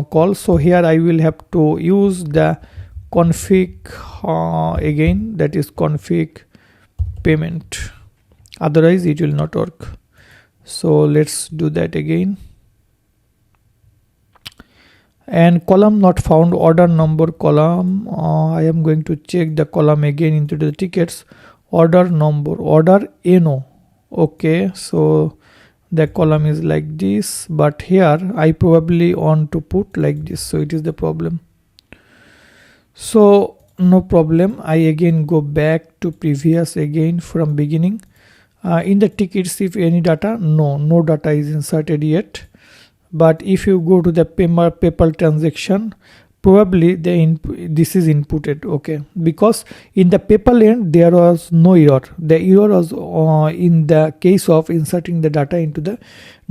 call. So here I will have to use the config again, that is config payment, otherwise it will not work. So let's do that again. And column not found, order number column, I am going to check the column again into the tickets, order number, order NO. Okay, so the column is like this, but here I probably want to put like this, so it is the problem. So no problem, I again go back to previous again from beginning. In the tickets, if any data, no data is inserted yet. But if you go to the PayPal transaction, probably this is inputted, okay, because in the PayPal end there was no error. The error was in the case of inserting the data into the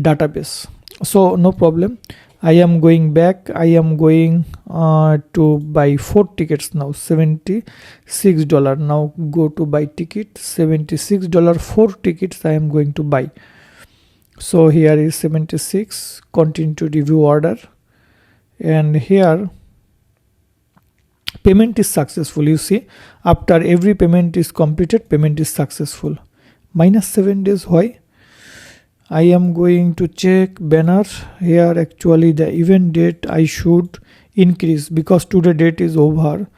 database. So no problem. I am going back. I am going to buy 4 tickets now, $76. Now go to buy ticket, $76, 4 tickets I am going to buy. So here is 76, continue to review order, and here payment is successful. You see, after every payment is completed, payment is successful. -7 days. Why? I am going to check banner here. Actually the event date I should increase because today date is over.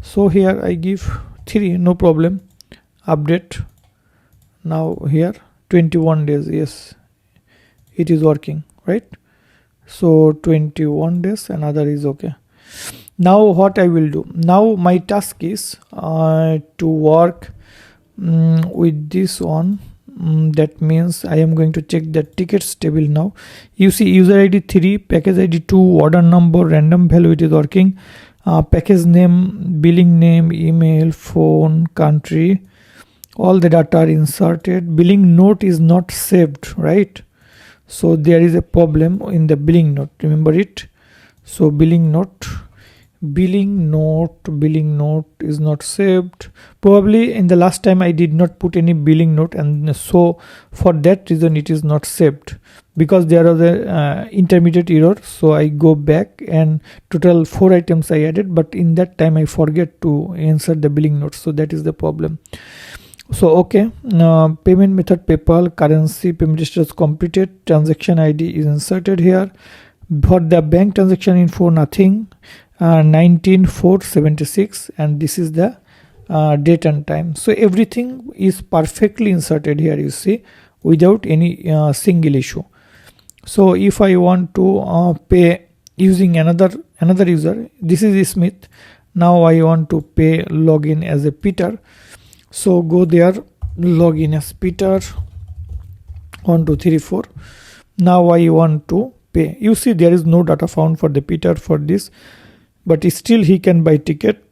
So here I give 3, no problem. Update. Now here 21 days. Yes, it is working, right? So 21 days, another is okay. Now what I will do, now my task is to work with this one. That means I am going to check the tickets table now. You see user ID 3, package ID 2, order number, random value, it is working. Package name, billing name, email, phone, country, all the data are inserted. Billing note is not saved, right? So there is a problem in the billing note, remember it. So billing note is not saved. Probably in the last time I did not put any billing note, and so for that reason it is not saved, because there was a intermediate error. So I go back and total 4 items I added, but in that time I forget to insert the billing note, so that is the problem. So okay, payment method PayPal, currency, payment status completed, transaction ID is inserted here. For the bank transaction info, nothing. 19/4/76, and this is the date and time. So everything is perfectly inserted here, you see, without any single issue. So if I want to pay using another user, this is Smith. Now I want to pay, login as a Peter. So go there, login as Peter, 1 2 3 4. Now I want to pay. You see there is no data found for the Peter for this, but still he can buy ticket.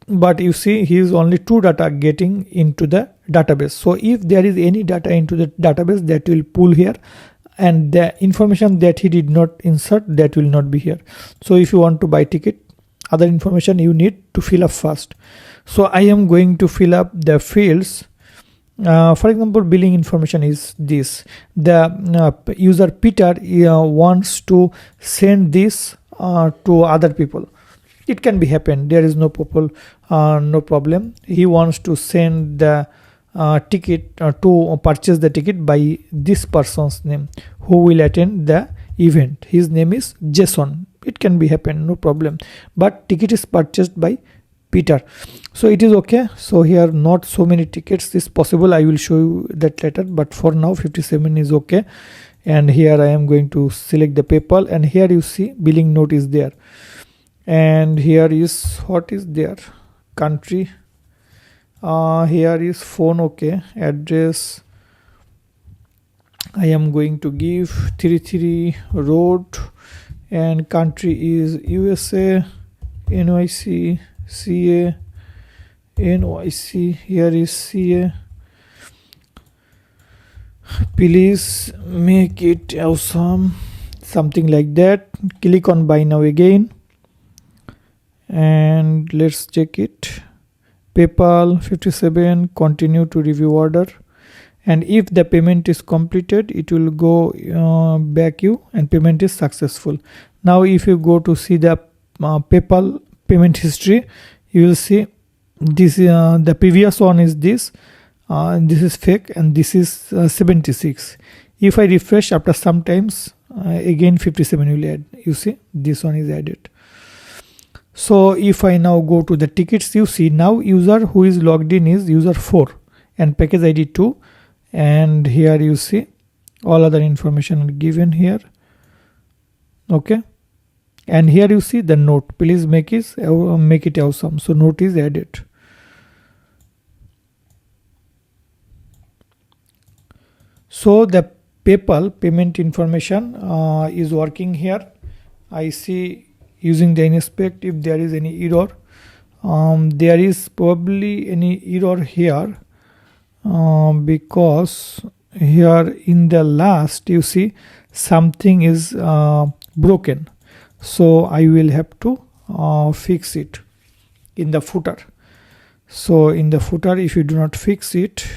But you see he is only 2 data getting into the database. So if there is any data into the database, that will pull here, and the information that he did not insert, that will not be here. So if you want to buy ticket, other information you need to fill up first. So I am going to fill up the fields. For example, billing information is this. The user Peter wants to send this to other people. It can be happen, there is no problem. He wants to send the ticket to purchase the ticket by this person's name who will attend the event. His name is Jason. It can be happen, no problem, but ticket is purchased by Peter, so it is okay. So here not so many tickets is possible, I will show you that later, but for now 57 is okay. And here I am going to select the PayPal, and here you see billing note is there, and here is what is there, country, here is phone, okay, address I am going to give 33 road, and country is USA, NYC, CA, NYC, here is CA. Please make it awesome, something like that. Click on buy now again, and let's check it. PayPal 57, continue to review order, and if the payment is completed, it will go back you, and payment is successful. Now if you go to see the PayPal payment history, you will see this the previous one is this, this is fake, and this is 76. If I refresh after some times, again 57 will add. You see this one is added. So if I now go to the tickets, you see now user who is logged in is user 4 and package ID 2, and here you see all other information are given here, okay. And here you see the note, please make it awesome. So note is added. So the PayPal payment information is working here. I see using the inspect if there is any error. There is probably any error here because here in the last you see something is broken, so I will have to fix it in the footer. So in the footer, if you do not fix it,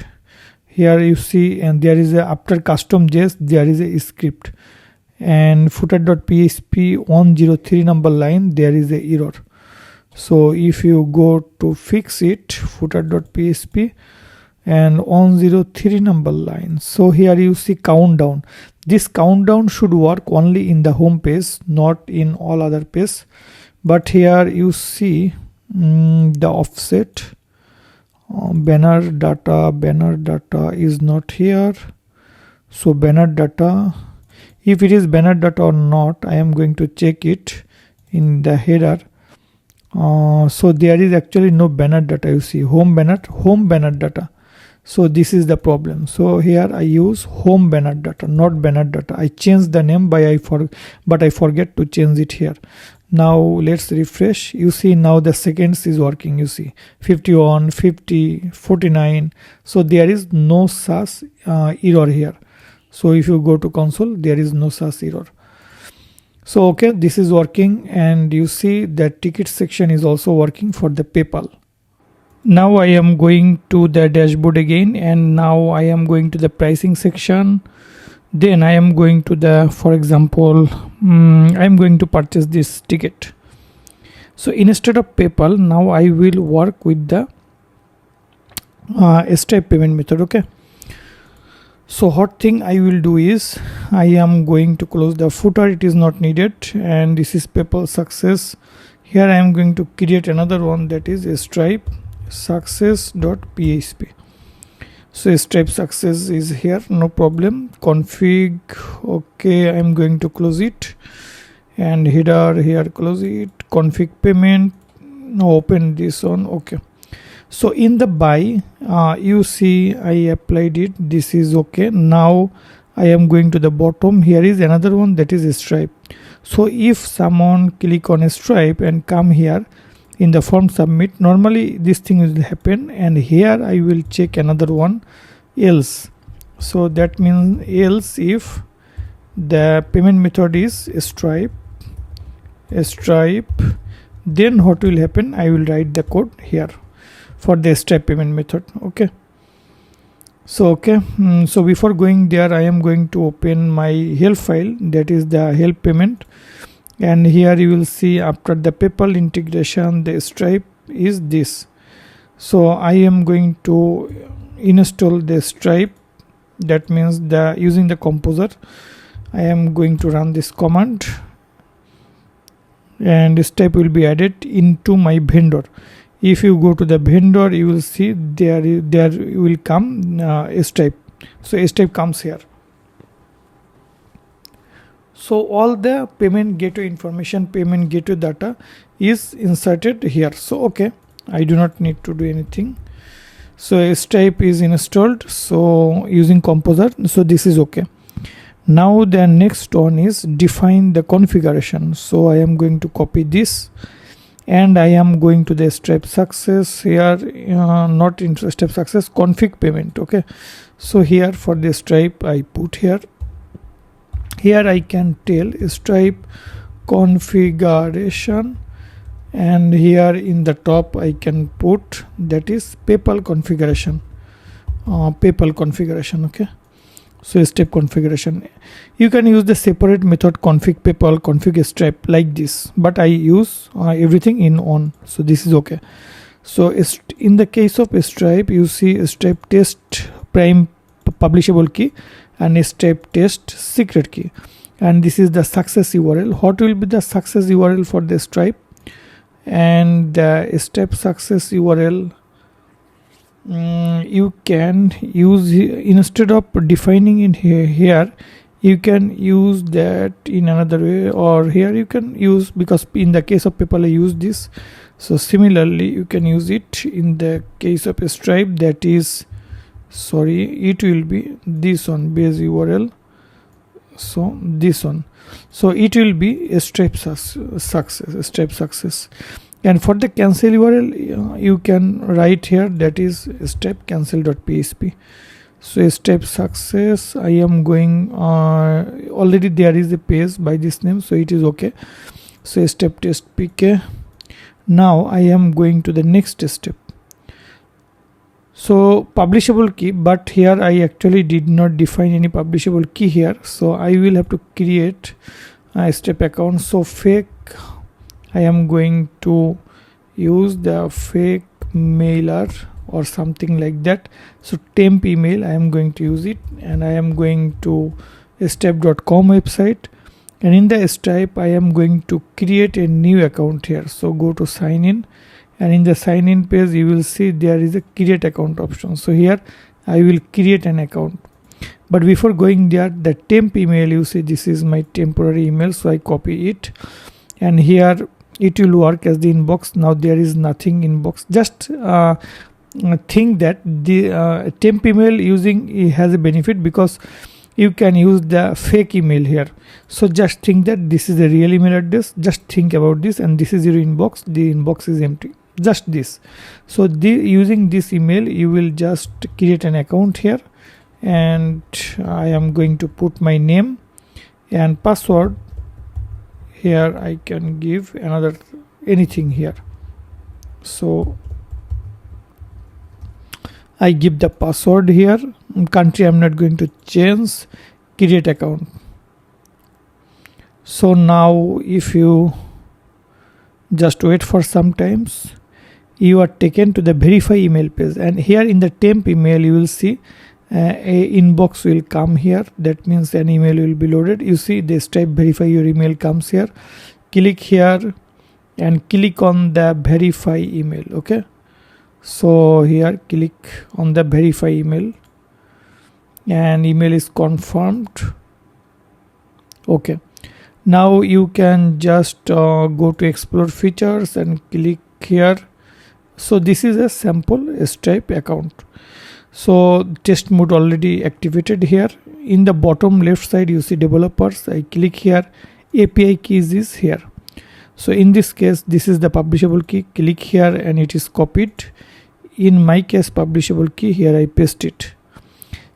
here you see, and there is a after custom JS there is a script, and footer.php 103 number line there is a error. So if you go to fix it, footer.php and 103 number line, so here you see countdown. This countdown should work only in the home page, not in all other pages. But here you see the offset, banner data is not here. So banner data, if it is banner data or not, I am going to check it in the header. So there is actually no banner data. You see home banner data. So this is the problem. So here I use home banner data, not banner data. I changed the name but I forget to change it here. Now let's refresh. You see now the seconds is working. You see 51, 50, 49. So there is no such error here. So if you go to console, there is no such error. So okay, this is working, and you see that ticket section is also working for the PayPal. Now I am going to the dashboard again, and now I am going to the pricing section. Then I am going to the, for example, I am going to purchase this ticket. So instead of PayPal, now I will work with the Stripe payment method. Okay. So what thing I will do is I am going to close the footer. It is not needed, and this is PayPal success. Here I am going to create another one, that is Stripe success.php. So Stripe success is here, no problem. Config, okay, I am going to close it, and header here, close it. Config payment, open this one. Okay. So in the buy, you see I applied it. This is okay. Now I am going to the bottom. Here is another one, that is Stripe. So if someone click on Stripe and come here in the form submit, normally this thing will happen, and here I will check another one, else. So that means else if the payment method is Stripe, then what will happen, I will write the code here for the Stripe payment method. Okay. So okay, so before going there, I am going to open my help file, that is the help payment, and here you will see after the PayPal integration the Stripe is this. So I am going to install the Stripe, that means the using the composer I am going to run this command, and Stripe will be added into my vendor. If you go to the vendor, you will see there will come Stripe. So Stripe comes here. So all the payment gateway information, payment gateway data is inserted here. So okay, I do not need to do anything. So Stripe is installed, so using composer, so this is okay. Now the next one is define the configuration. So I am going to copy this, and I am going to the Stripe success here, not in Stripe success, config payment. Okay. So here for the Stripe I put here I can tell Stripe configuration, and here in the top I can put, that is PayPal configuration, okay. So Stripe configuration, you can use the separate method config PayPal, config Stripe like this, but I use everything in on, so this is okay. So in the case of Stripe, you see Stripe test prime publishable key and Stripe test secret key, and this is the success URL. What will be the success URL for the Stripe? And the Stripe success URL, you can use, instead of defining in here you can use that in another way, or here you can use, because in the case of PayPal I use this, so similarly you can use it in the case of Stripe, that is sorry, it will be this one, base URL. So this one, so it will be a step success. And for the cancel URL, you can write here, that is step cancel.php. so step success. I am going already there is a page by this name, so it is okay. So step test pk. Now I am going to the next step. So publishable key, but here I actually did not define any publishable key here, so I will have to create a step account. So fake, I am going to use the fake mailer or something like that. So temp email, I am going to use it, and I am going to a step.com website, and in the Stripe I am going to create a new account here. So go to sign in, and in the sign in page you will see there is a create account option. So here I will create an account, but before going there, the temp email, you see this is my temporary email, so I copy it, and here it will work as the inbox. Now there is nothing inbox. Just think that the temp email using has a benefit, because you can use the fake email here. So just think that this is a real email address. Just think about this, and this is your inbox. The inbox is empty. Just this. So using this email, you will just create an account here, and I am going to put my name and password. Here I can give another anything here. So I give the password here. Country I'm not going to change. Create account. So now if you just wait for some times, you are taken to the verify email page, and here in the temp email you will see a inbox will come here. That means an email will be loaded. You see the Stripe verify your email comes here. Click here and click on the verify email. Okay, so here click on the verify email, and email is confirmed. Okay, now you can just go to explore features and click here. So this is a sample Stripe account. So test mode already activated here. In the bottom left side you see developers. I click here, API keys is here. So in this case this is the publishable key. Click here and it is copied. In my case publishable key, here I paste it.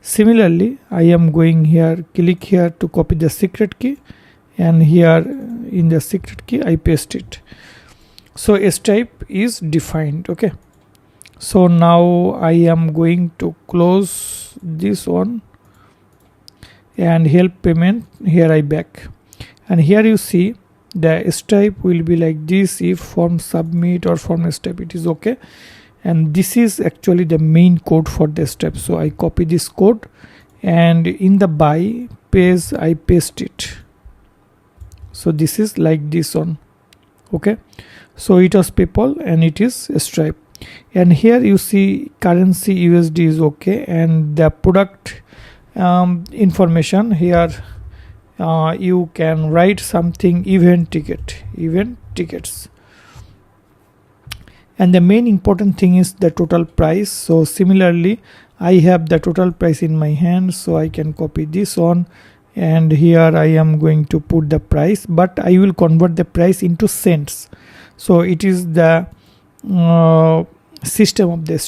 Similarly I am going here, click here to copy the secret key, and here in the secret key I paste it. So Stripe is defined. Okay, so now I am going to close this one, and help payment, here I back, and here you see the Stripe will be like this. If form submit or form Stripe, it is okay, and this is actually the main code for the Stripe. So I copy this code, and in the buy page I paste it. So this is like this one. Okay, so it was PayPal and it is Stripe, and here you see currency USD is okay, and the product information here you can write something event tickets, and the main important thing is the total price. So similarly I have the total price in my hand, so I can copy this one, and here I am going to put the price, but I will convert the price into cents. So it is the system of the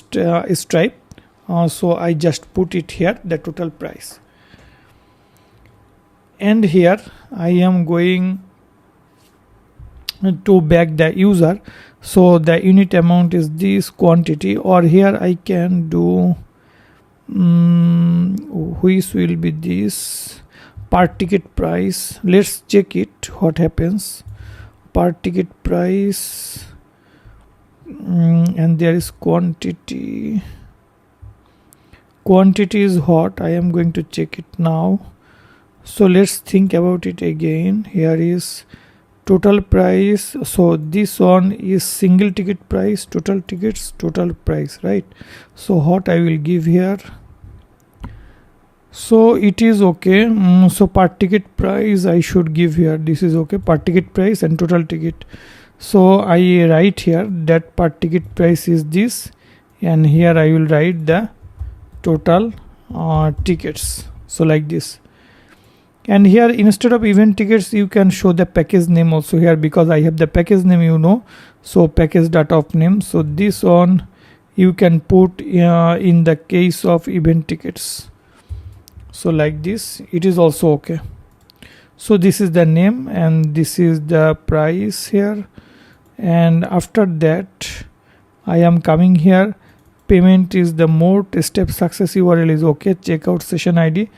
Stripe. So I just put it here, the total price, and here I am going to back the user. So the unit amount is this quantity, or here I can do which will be this per ticket price. Let's check it what happens. Per ticket price, and there is quantity is what I am going to check it now. So let's think about it again. Here is total price. So this one is single ticket price, total tickets, total price, right? So what I will give here, so it is okay. So per ticket price I should give here, this is okay, per ticket price and total ticket. So I write here that per ticket price is this, and here I will write the total tickets. So like this. And here instead of event tickets you can show the package name also here, because I have the package name, you know, so package data of name. So this one you can put in the case of event tickets. So like this, it is also okay. So this is the name and this is the price here. And after that I am coming here, payment is the mode, step success URL is okay, checkout session ID.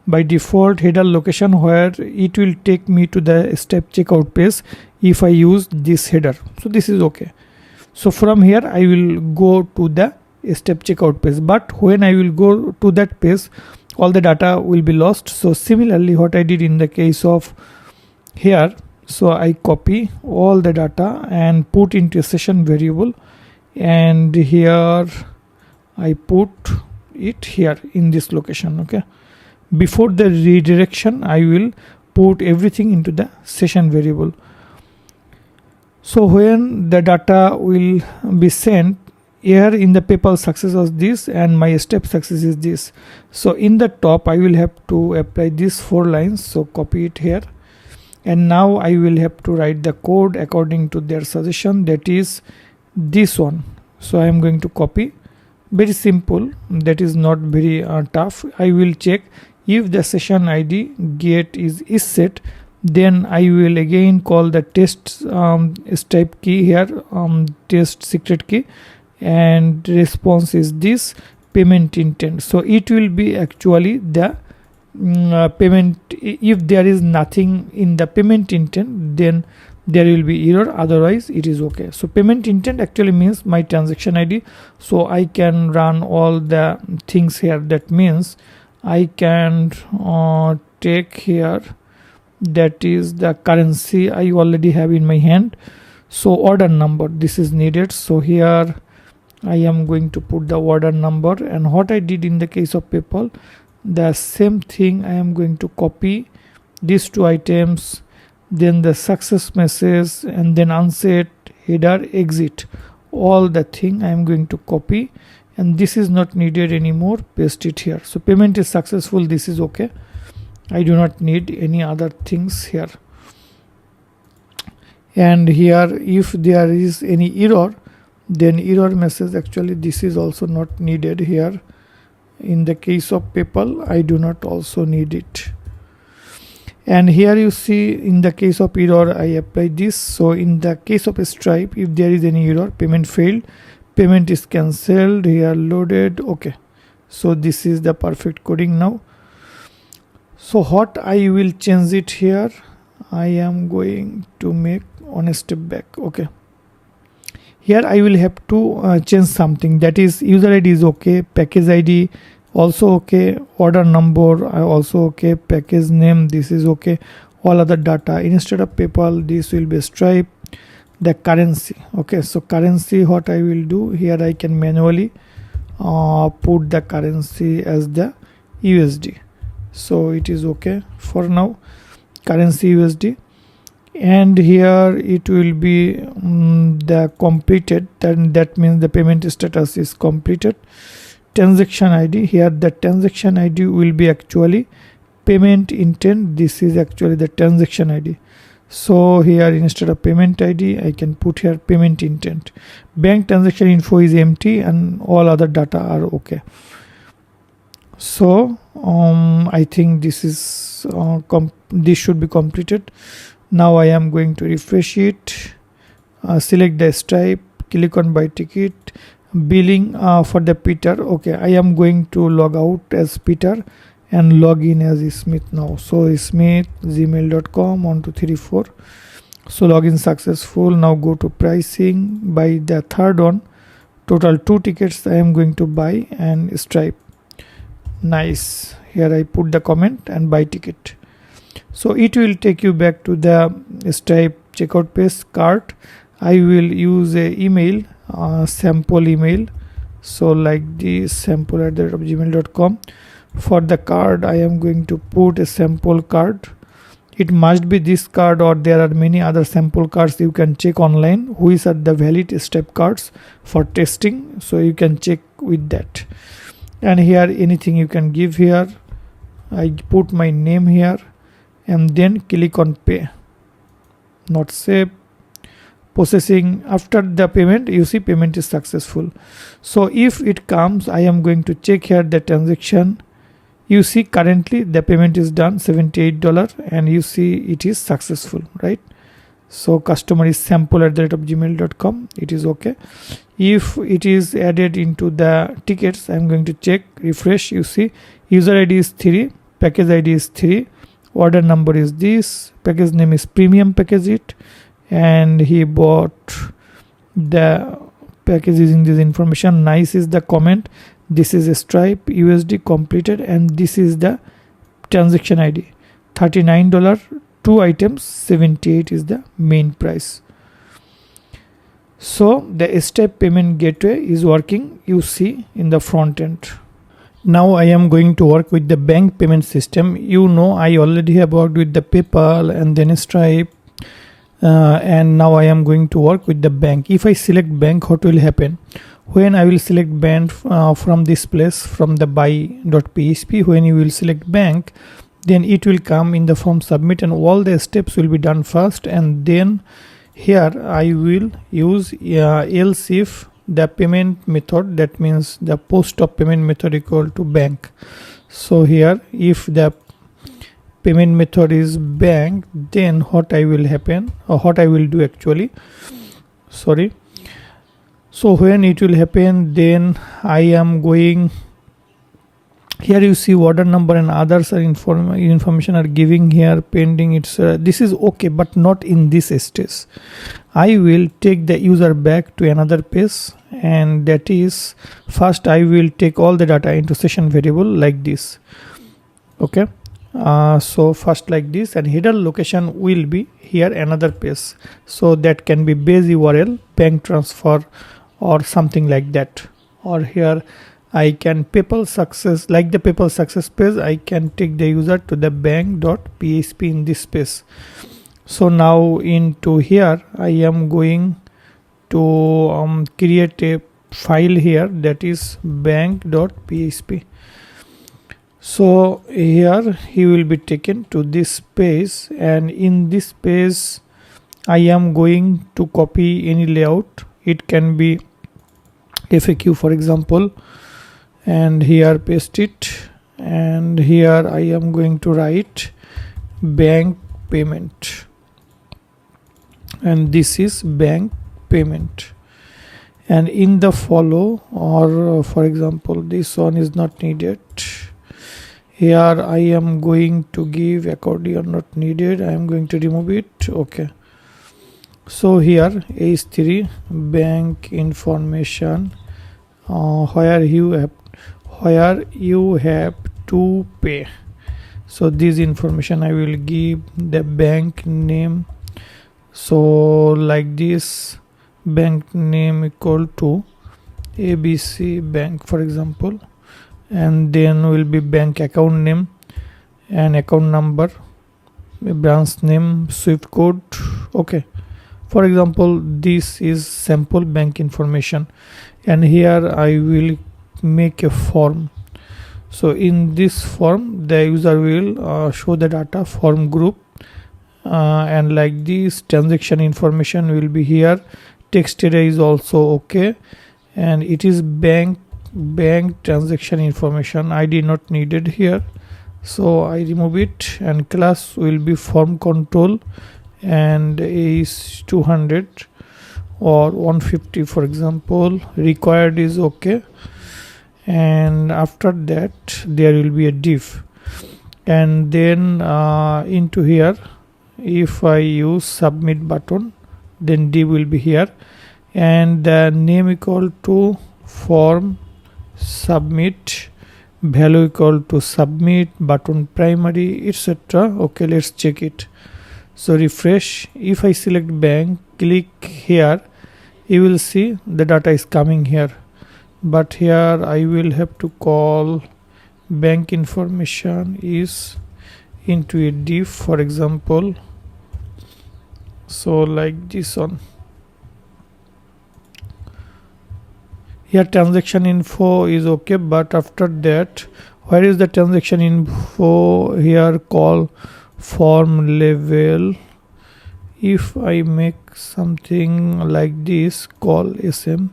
By default header location, where it will take me to the step checkout page if I use this header. So this is okay. So from here I will go to the step checkout page, but when I will go to that page all the data will be lost. So similarly what I did in the case of here, so I copy all the data and put into a session variable, and here I put it here in this location. Okay, before the redirection I will put everything into the session variable. So when the data will be sent, here in the PayPal success was this and my step success is this. So in the top I will have to apply these 4 lines, so copy it here, and now I will have to write the code according to their suggestion, that is this one. So I am going to copy, very simple, that is not very tough. I will check if the session ID get is set, then I will again call the test step key here, test secret key, and response is this payment intent. So it will be actually the payment. If there is nothing in the payment intent, then there will be error, otherwise it is okay. So payment intent actually means my transaction ID, so I can run all the things here. That means I can take here, that is the currency I already have in my hand. So order number, this is needed, so here I am going to put the order number. And what I did in the case of PayPal, the same thing I am going to copy these 2 items, then the success message, and then unset, header, exit, all the thing I am going to copy, and this is not needed anymore, paste it here. So payment is successful, this is okay, I do not need any other things here. And here if there is any error, then error message, actually this is also not needed here. In the case of PayPal I do not also need it. And here you see in the case of error I apply this. So in the case of Stripe, if there is any error, payment failed, payment is cancelled, here loaded, okay. So this is the perfect coding now. So what I will change it here, I am going to make on a step back. Okay, here I will have to change something, that is user ID is okay, package ID also okay, order number also okay, package name this is okay, all other data. Instead of PayPal this will be Stripe. The currency, okay, so currency, what I will do here, I can manually put the currency as the USD. So it is okay for now, currency USD. And here it will be the completed, then that means the payment status is completed. Transaction ID, here the transaction ID will be actually payment intent, this is actually the transaction ID. So here instead of payment ID I can put here payment intent. Bank transaction info is empty and all other data are okay. So I think this is this should be completed. Now I am going to refresh it, select the Stripe, click on buy ticket, billing for the Peter. Okay, I am going to log out as Peter and log in as Smith now. So Smith gmail.com 1234. So login successful. Now go to pricing, buy the third one, total 2 tickets I am going to buy, and Stripe. Nice, here I put the comment and buy ticket. So it will take you back to the Stripe checkout page cart. I will use a email, sample email, so like this sample@gmail.com. For the card I am going to put a sample card. It must be this card, or there are many other sample cards you can check online which are the valid step cards for testing, so you can check with that. and here anything you can give. Here I put my name here and then click on pay. Not save. Processing. After the payment, you see payment is successful. So if it comes, I am going to check here the transaction. You see currently the payment is done, $78, and you see it is successful, right? So customer is sample@gmail.com. It is okay. If it is added into the tickets, I'm going to check, refresh. You see user ID is 3, package ID is 3, order number is this, package name is premium package it, and he bought the package using this information. Nice is the comment. This is a Stripe USD completed, and this is the transaction ID. $39, 2 items, 78 is the main price. So the Stripe payment gateway is working, you see in the front end. Now I am going to work with the bank payment system. You know, I already have worked with the PayPal and then Stripe, and now I am going to work with the bank. If I select bank, what will happen? When I will select bank from this place, from the buy.php, when you will select bank, then it will come in the form submit, and all the steps will be done first, and then here I will use else if the payment method, that means the post of payment method equal to bank. So here if the payment method is bank, then what I will happen, or what I will do actually, sorry. So when it will happen, then I am going here. You see order number and others are information are giving here pending. It's this is okay, but not in this stage. I will take the user back to another page, and that is first I will take all the data into session variable like this. Okay. So first like this, and header location will be here another page, so that can be base URL, bank transfer, or something like that. Or here I can PayPal success, like the PayPal success page, I can take the user to the bank.php in this page. So now into here I am going to create a file here, that is bank.php. So here he will be taken to this page, and in this page I am going to copy any layout. It can be FAQ for example, and here paste it, and here I am going to write bank payment, and this is bank payment. And in the follow, or for example this one is not needed, here I am going to give accordion not needed, I am going to remove it. Okay, so here H3 bank information, where you have to pay. So this information I will give the bank name. So like this, bank name equal to ABC bank for example, and then will be bank account name and account number, branch name, SWIFT code. Okay, for example this is sample bank information, and here I will make a form. So in this form the user will show the data form group, and like this transaction information will be here. Text area is also okay, and it is bank transaction information, ID not needed here, so I remove it. And class will be form control, and is 200 or 150 for example. Required is okay, and after that there will be a div, and then into here if I use submit button, then div will be here, and the name equal to form submit, value equal to submit, button primary, etc. Okay, let's check it. So refresh. If I select bank, click here, you will see the data is coming here, but here I will have to call bank information is into a div for example. So like this one, Here transaction info is okay, but after that, where is the transaction info? Here call form level. If I make something like this, call sm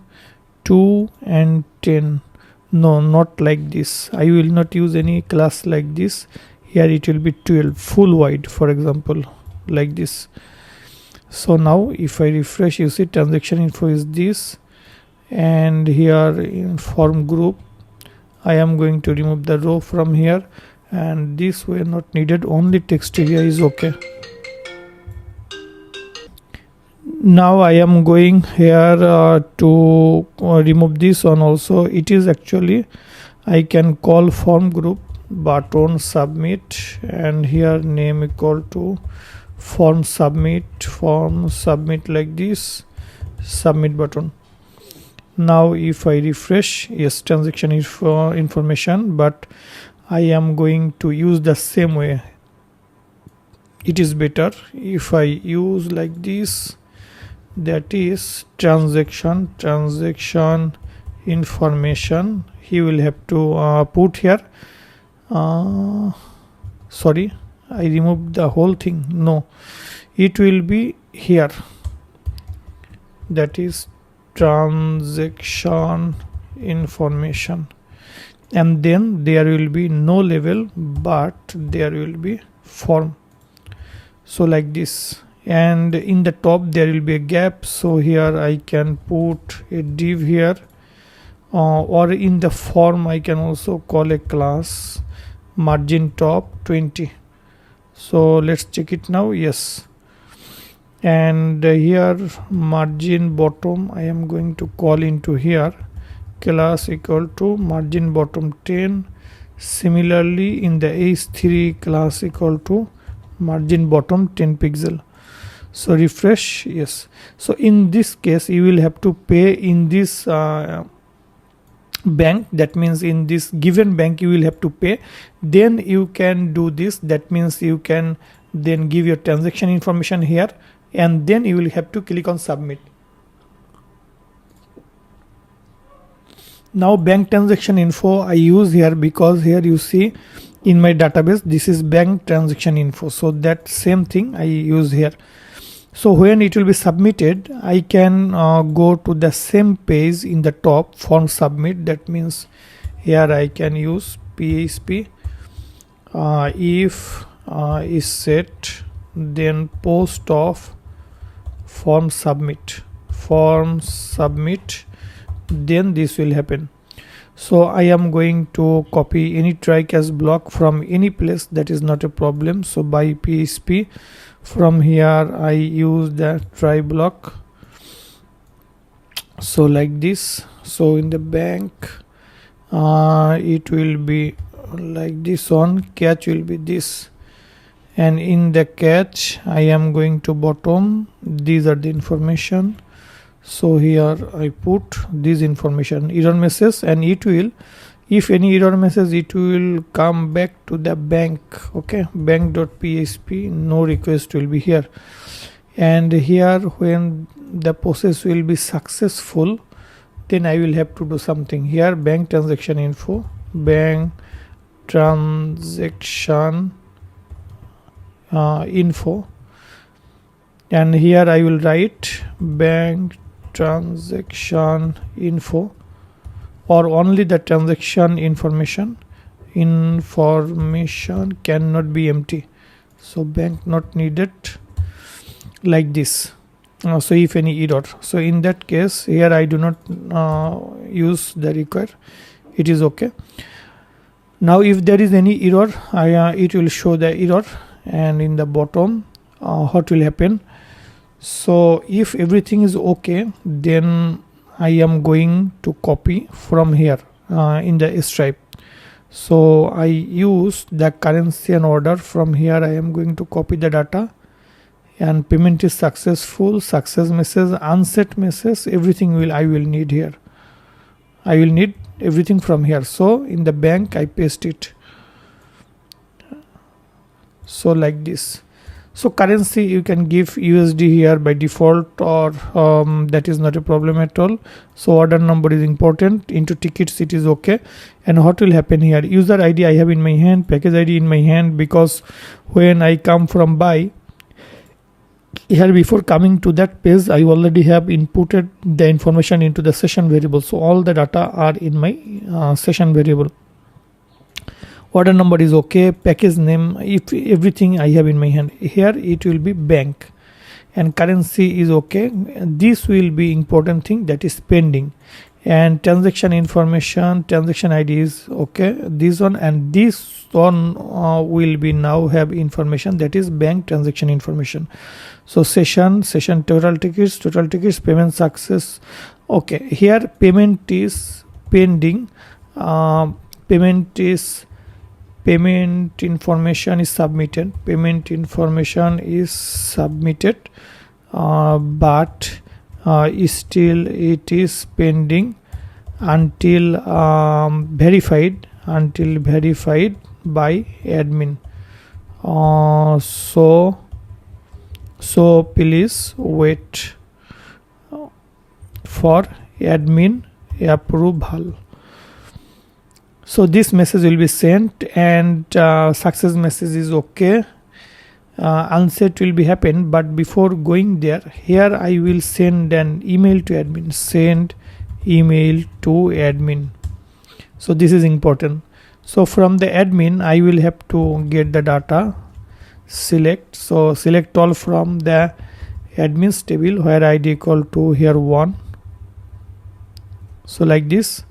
2 and 10. No, not like this. I will not use any class like this. Here it will be 12 full wide, for example, like this. So now if I refresh, you see transaction info is this, and here in form group I am going to remove the row from here, and this way not needed, only text area is okay. Now I am going here to remove this one also. It is actually, I can call form group button submit, and here name equal to form submit like this, submit button. Now if I refresh, yes, transaction information, but I am going to use the same way. It is better if I use like this, that is transaction information. He will have to put here, sorry, I removed the whole thing. No, it will be here, that is transaction information, and then there will be no label, but there will be form. So like this, and in the top there will be a gap, so here I can put a div here, or in the form I can also call a class margin top 20. So let's check it now. Yes, and here margin bottom I am going to call into here class equal to margin bottom 10. Similarly in the h3 class equal to margin bottom 10 pixel. So refresh, yes. So in this case you will have to pay in this bank, that means in this given bank you will have to pay, then you can do this. That means you can then give your transaction information here, and then you will have to click on submit. Now bank transaction info I use here because here you see in my database this is bank transaction info, so that same thing I use here. So when it will be submitted, I can go to the same page in the top, form submit. That means here I can use PHP if is set, then post of form submit, then this will happen. So I am going to copy any try catch block from any place, that is not a problem. So by PHP, from here I use the try block, so like this. So in the bank it will be like this one, catch will be this, and in the catch I am going to bottom, these are the information. So here I put this information, error message, and it will, if any error message, it will come back to the bank. Okay, bank.php, no request will be here. And here when the process will be successful, then I will have to do something here, bank transaction info, bank transaction info, and here I will write bank transaction info, or only the transaction information cannot be empty, so bank not needed, like this. So if any error, so in that case here I do not use the require, it is okay. Now if there is any error, it will show the error, and in the bottom what will happen. So if everything is okay, then I am going to copy from here in the Stripe. So I use the currency and order. From here I am going to copy the data, and payment is successful, success message, unset message, everything I will need here. I will need everything from here. So in the bank I paste it, so like this. So currency you can give USD here by default, or that is not a problem at all. So order number is important, into tickets it is okay. And what will happen here, user ID I have in my hand, package ID in my hand, because when I come from buy here, before coming to that page, I already have inputted the information into the session variable. So all the data are in my session variable. Order number is okay, package name, if everything I have in my hand. Here it will be bank, and currency is okay. This will be important thing, that is pending. And transaction information, transaction ID is okay, this one, and this one will be now have information, that is bank transaction information. So session total tickets, payment success. Okay, here payment is pending, payment information is submitted, but still it is pending until verified by admin. So please wait for admin approval. So this message will be sent, and success message is okay. Unset will be happen, but before going there, here I will send an email to admin. Send email to admin. So this is important. So from the admin I will have to get the data. Select. So select all from the admins table, where ID equal to here 1. So like this.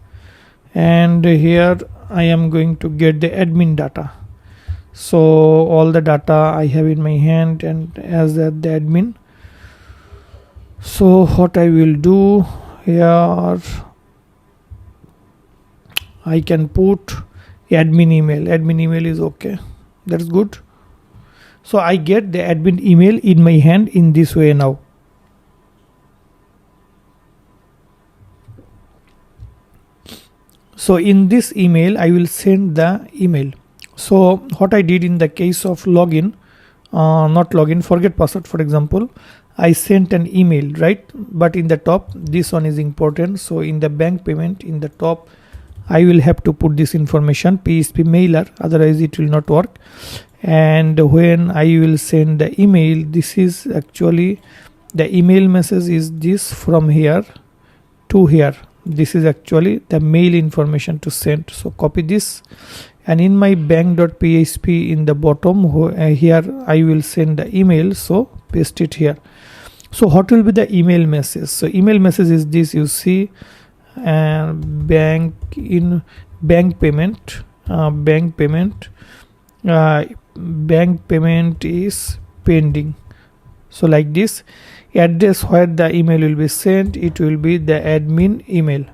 And here I am going to get the admin data. So all the data I have in my hand, and as the admin. So what I will do here, I can put admin email is okay, that's good. So I get the admin email in my hand in this way now. So in this email I will send the email. So what I did in the case of login, not login, forget password for example, I sent an email, right? But in the top, this one is important. So in the bank payment, in the top, I will have to put this information, PHP mailer, otherwise it will not work. And when I will send the email, this is actually the email message is this from here to here. This is actually the mail information to send. So copy this, and in my bank.php in the bottom here I will send the email. So paste it here. So what will be the email message? So email message is this, you see, bank payment is pending. So like this. Address where the email will be sent, it will be the admin email.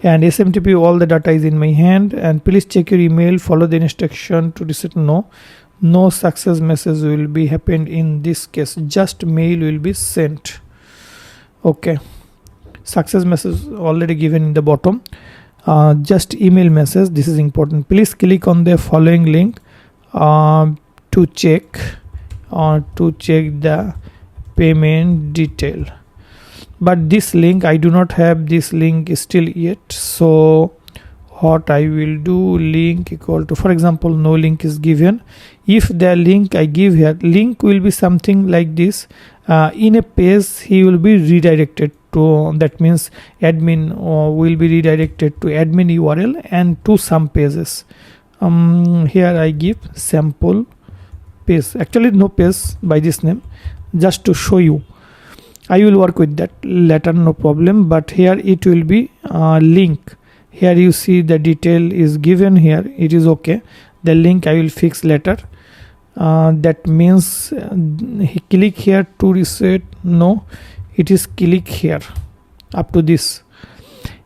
And SMTP, all the data is in my hand, and please check your email, follow the instruction to reset. No success message will be happened in this case, just mail will be sent. Okay, success message already given in the bottom, just email message. This is important. Please click on the following link to check the payment detail. But this link, I do not have this link still yet. So what I will do, link equal to, for example, no link is given. If the link I give here, link will be something like this. In a page he will be redirected to, that means admin will be redirected to admin URL and to some pages. Here I give sample page, actually no page by this name, just to show you. I will work with that later, no problem. But here it will be link. Here you see the detail is given here, it is okay. The link I will fix later. That means click here to reset. No, it is click here up to this,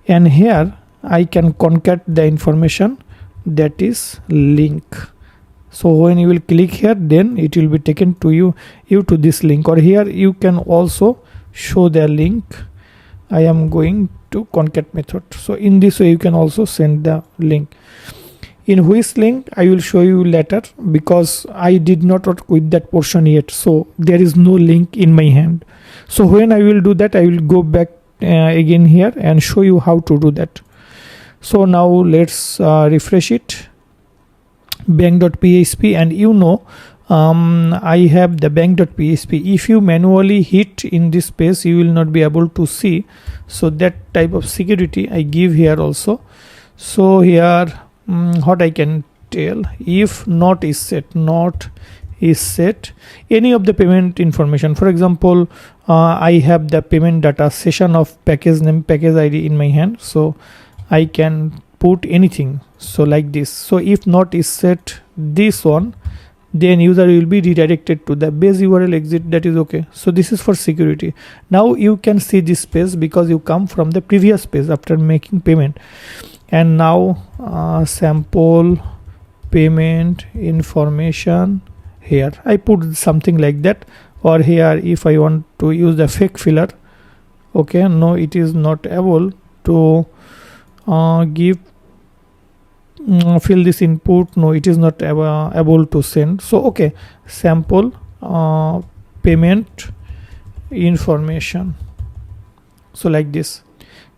and here I can concat the information, that is link. So when you will click here, then it will be taken to you to this link. Or here you can also show the link. I am going to concat method. So in this way you can also send the link. In which link I will show you later, because I did not work with that portion yet, so there is no link in my hand. So when I will do that, I will go back again here and show you how to do that. So now let's refresh it, bank.php, and I have the bank.php. If you manually hit in this page, you will not be able to see. So that type of security I give here also. So here what I can tell, if not is set any of the payment information. For example, I have the payment data session of package name, package ID in my hand, so I can put anything, so like this. So if not is set this one, then user will be redirected to the base URL exit. That is okay. So this is for security. Now you can see this page because you come from the previous page after making payment. And now sample payment information, here I put something like that. Or here if I want to use the fake filler, okay, no, it is not able to fill this input. No, it is not able to send. So okay, sample payment information, so like this.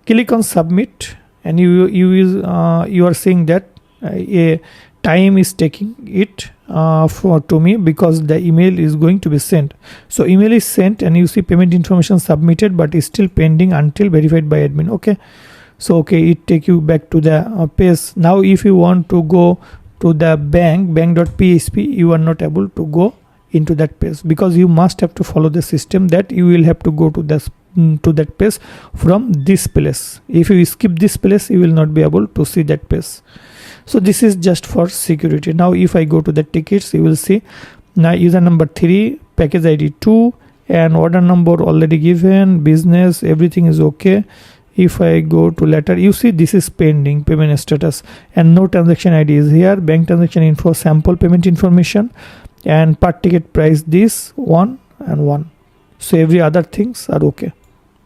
Click on submit, and you are seeing that a time is taking it to me, because the email is going to be sent. So email is sent, and you see payment information submitted, but is still pending until verified by admin. Okay, so okay, it take you back to the page. Now if you want to go to the bank.php, you are not able to go into that page, because you must have to follow the system that you will have to go to that page from this place. If you skip this place, you will not be able to see that page. So this is just for security. Now if I go to the tickets, you will see now user number 3, package ID 2, and order number already given, business, everything is okay. If I go to letter, you see this is pending payment status, and no transaction ID is here. Bank transaction info, sample payment information, and per ticket price this 1 and 1. So every other things are okay.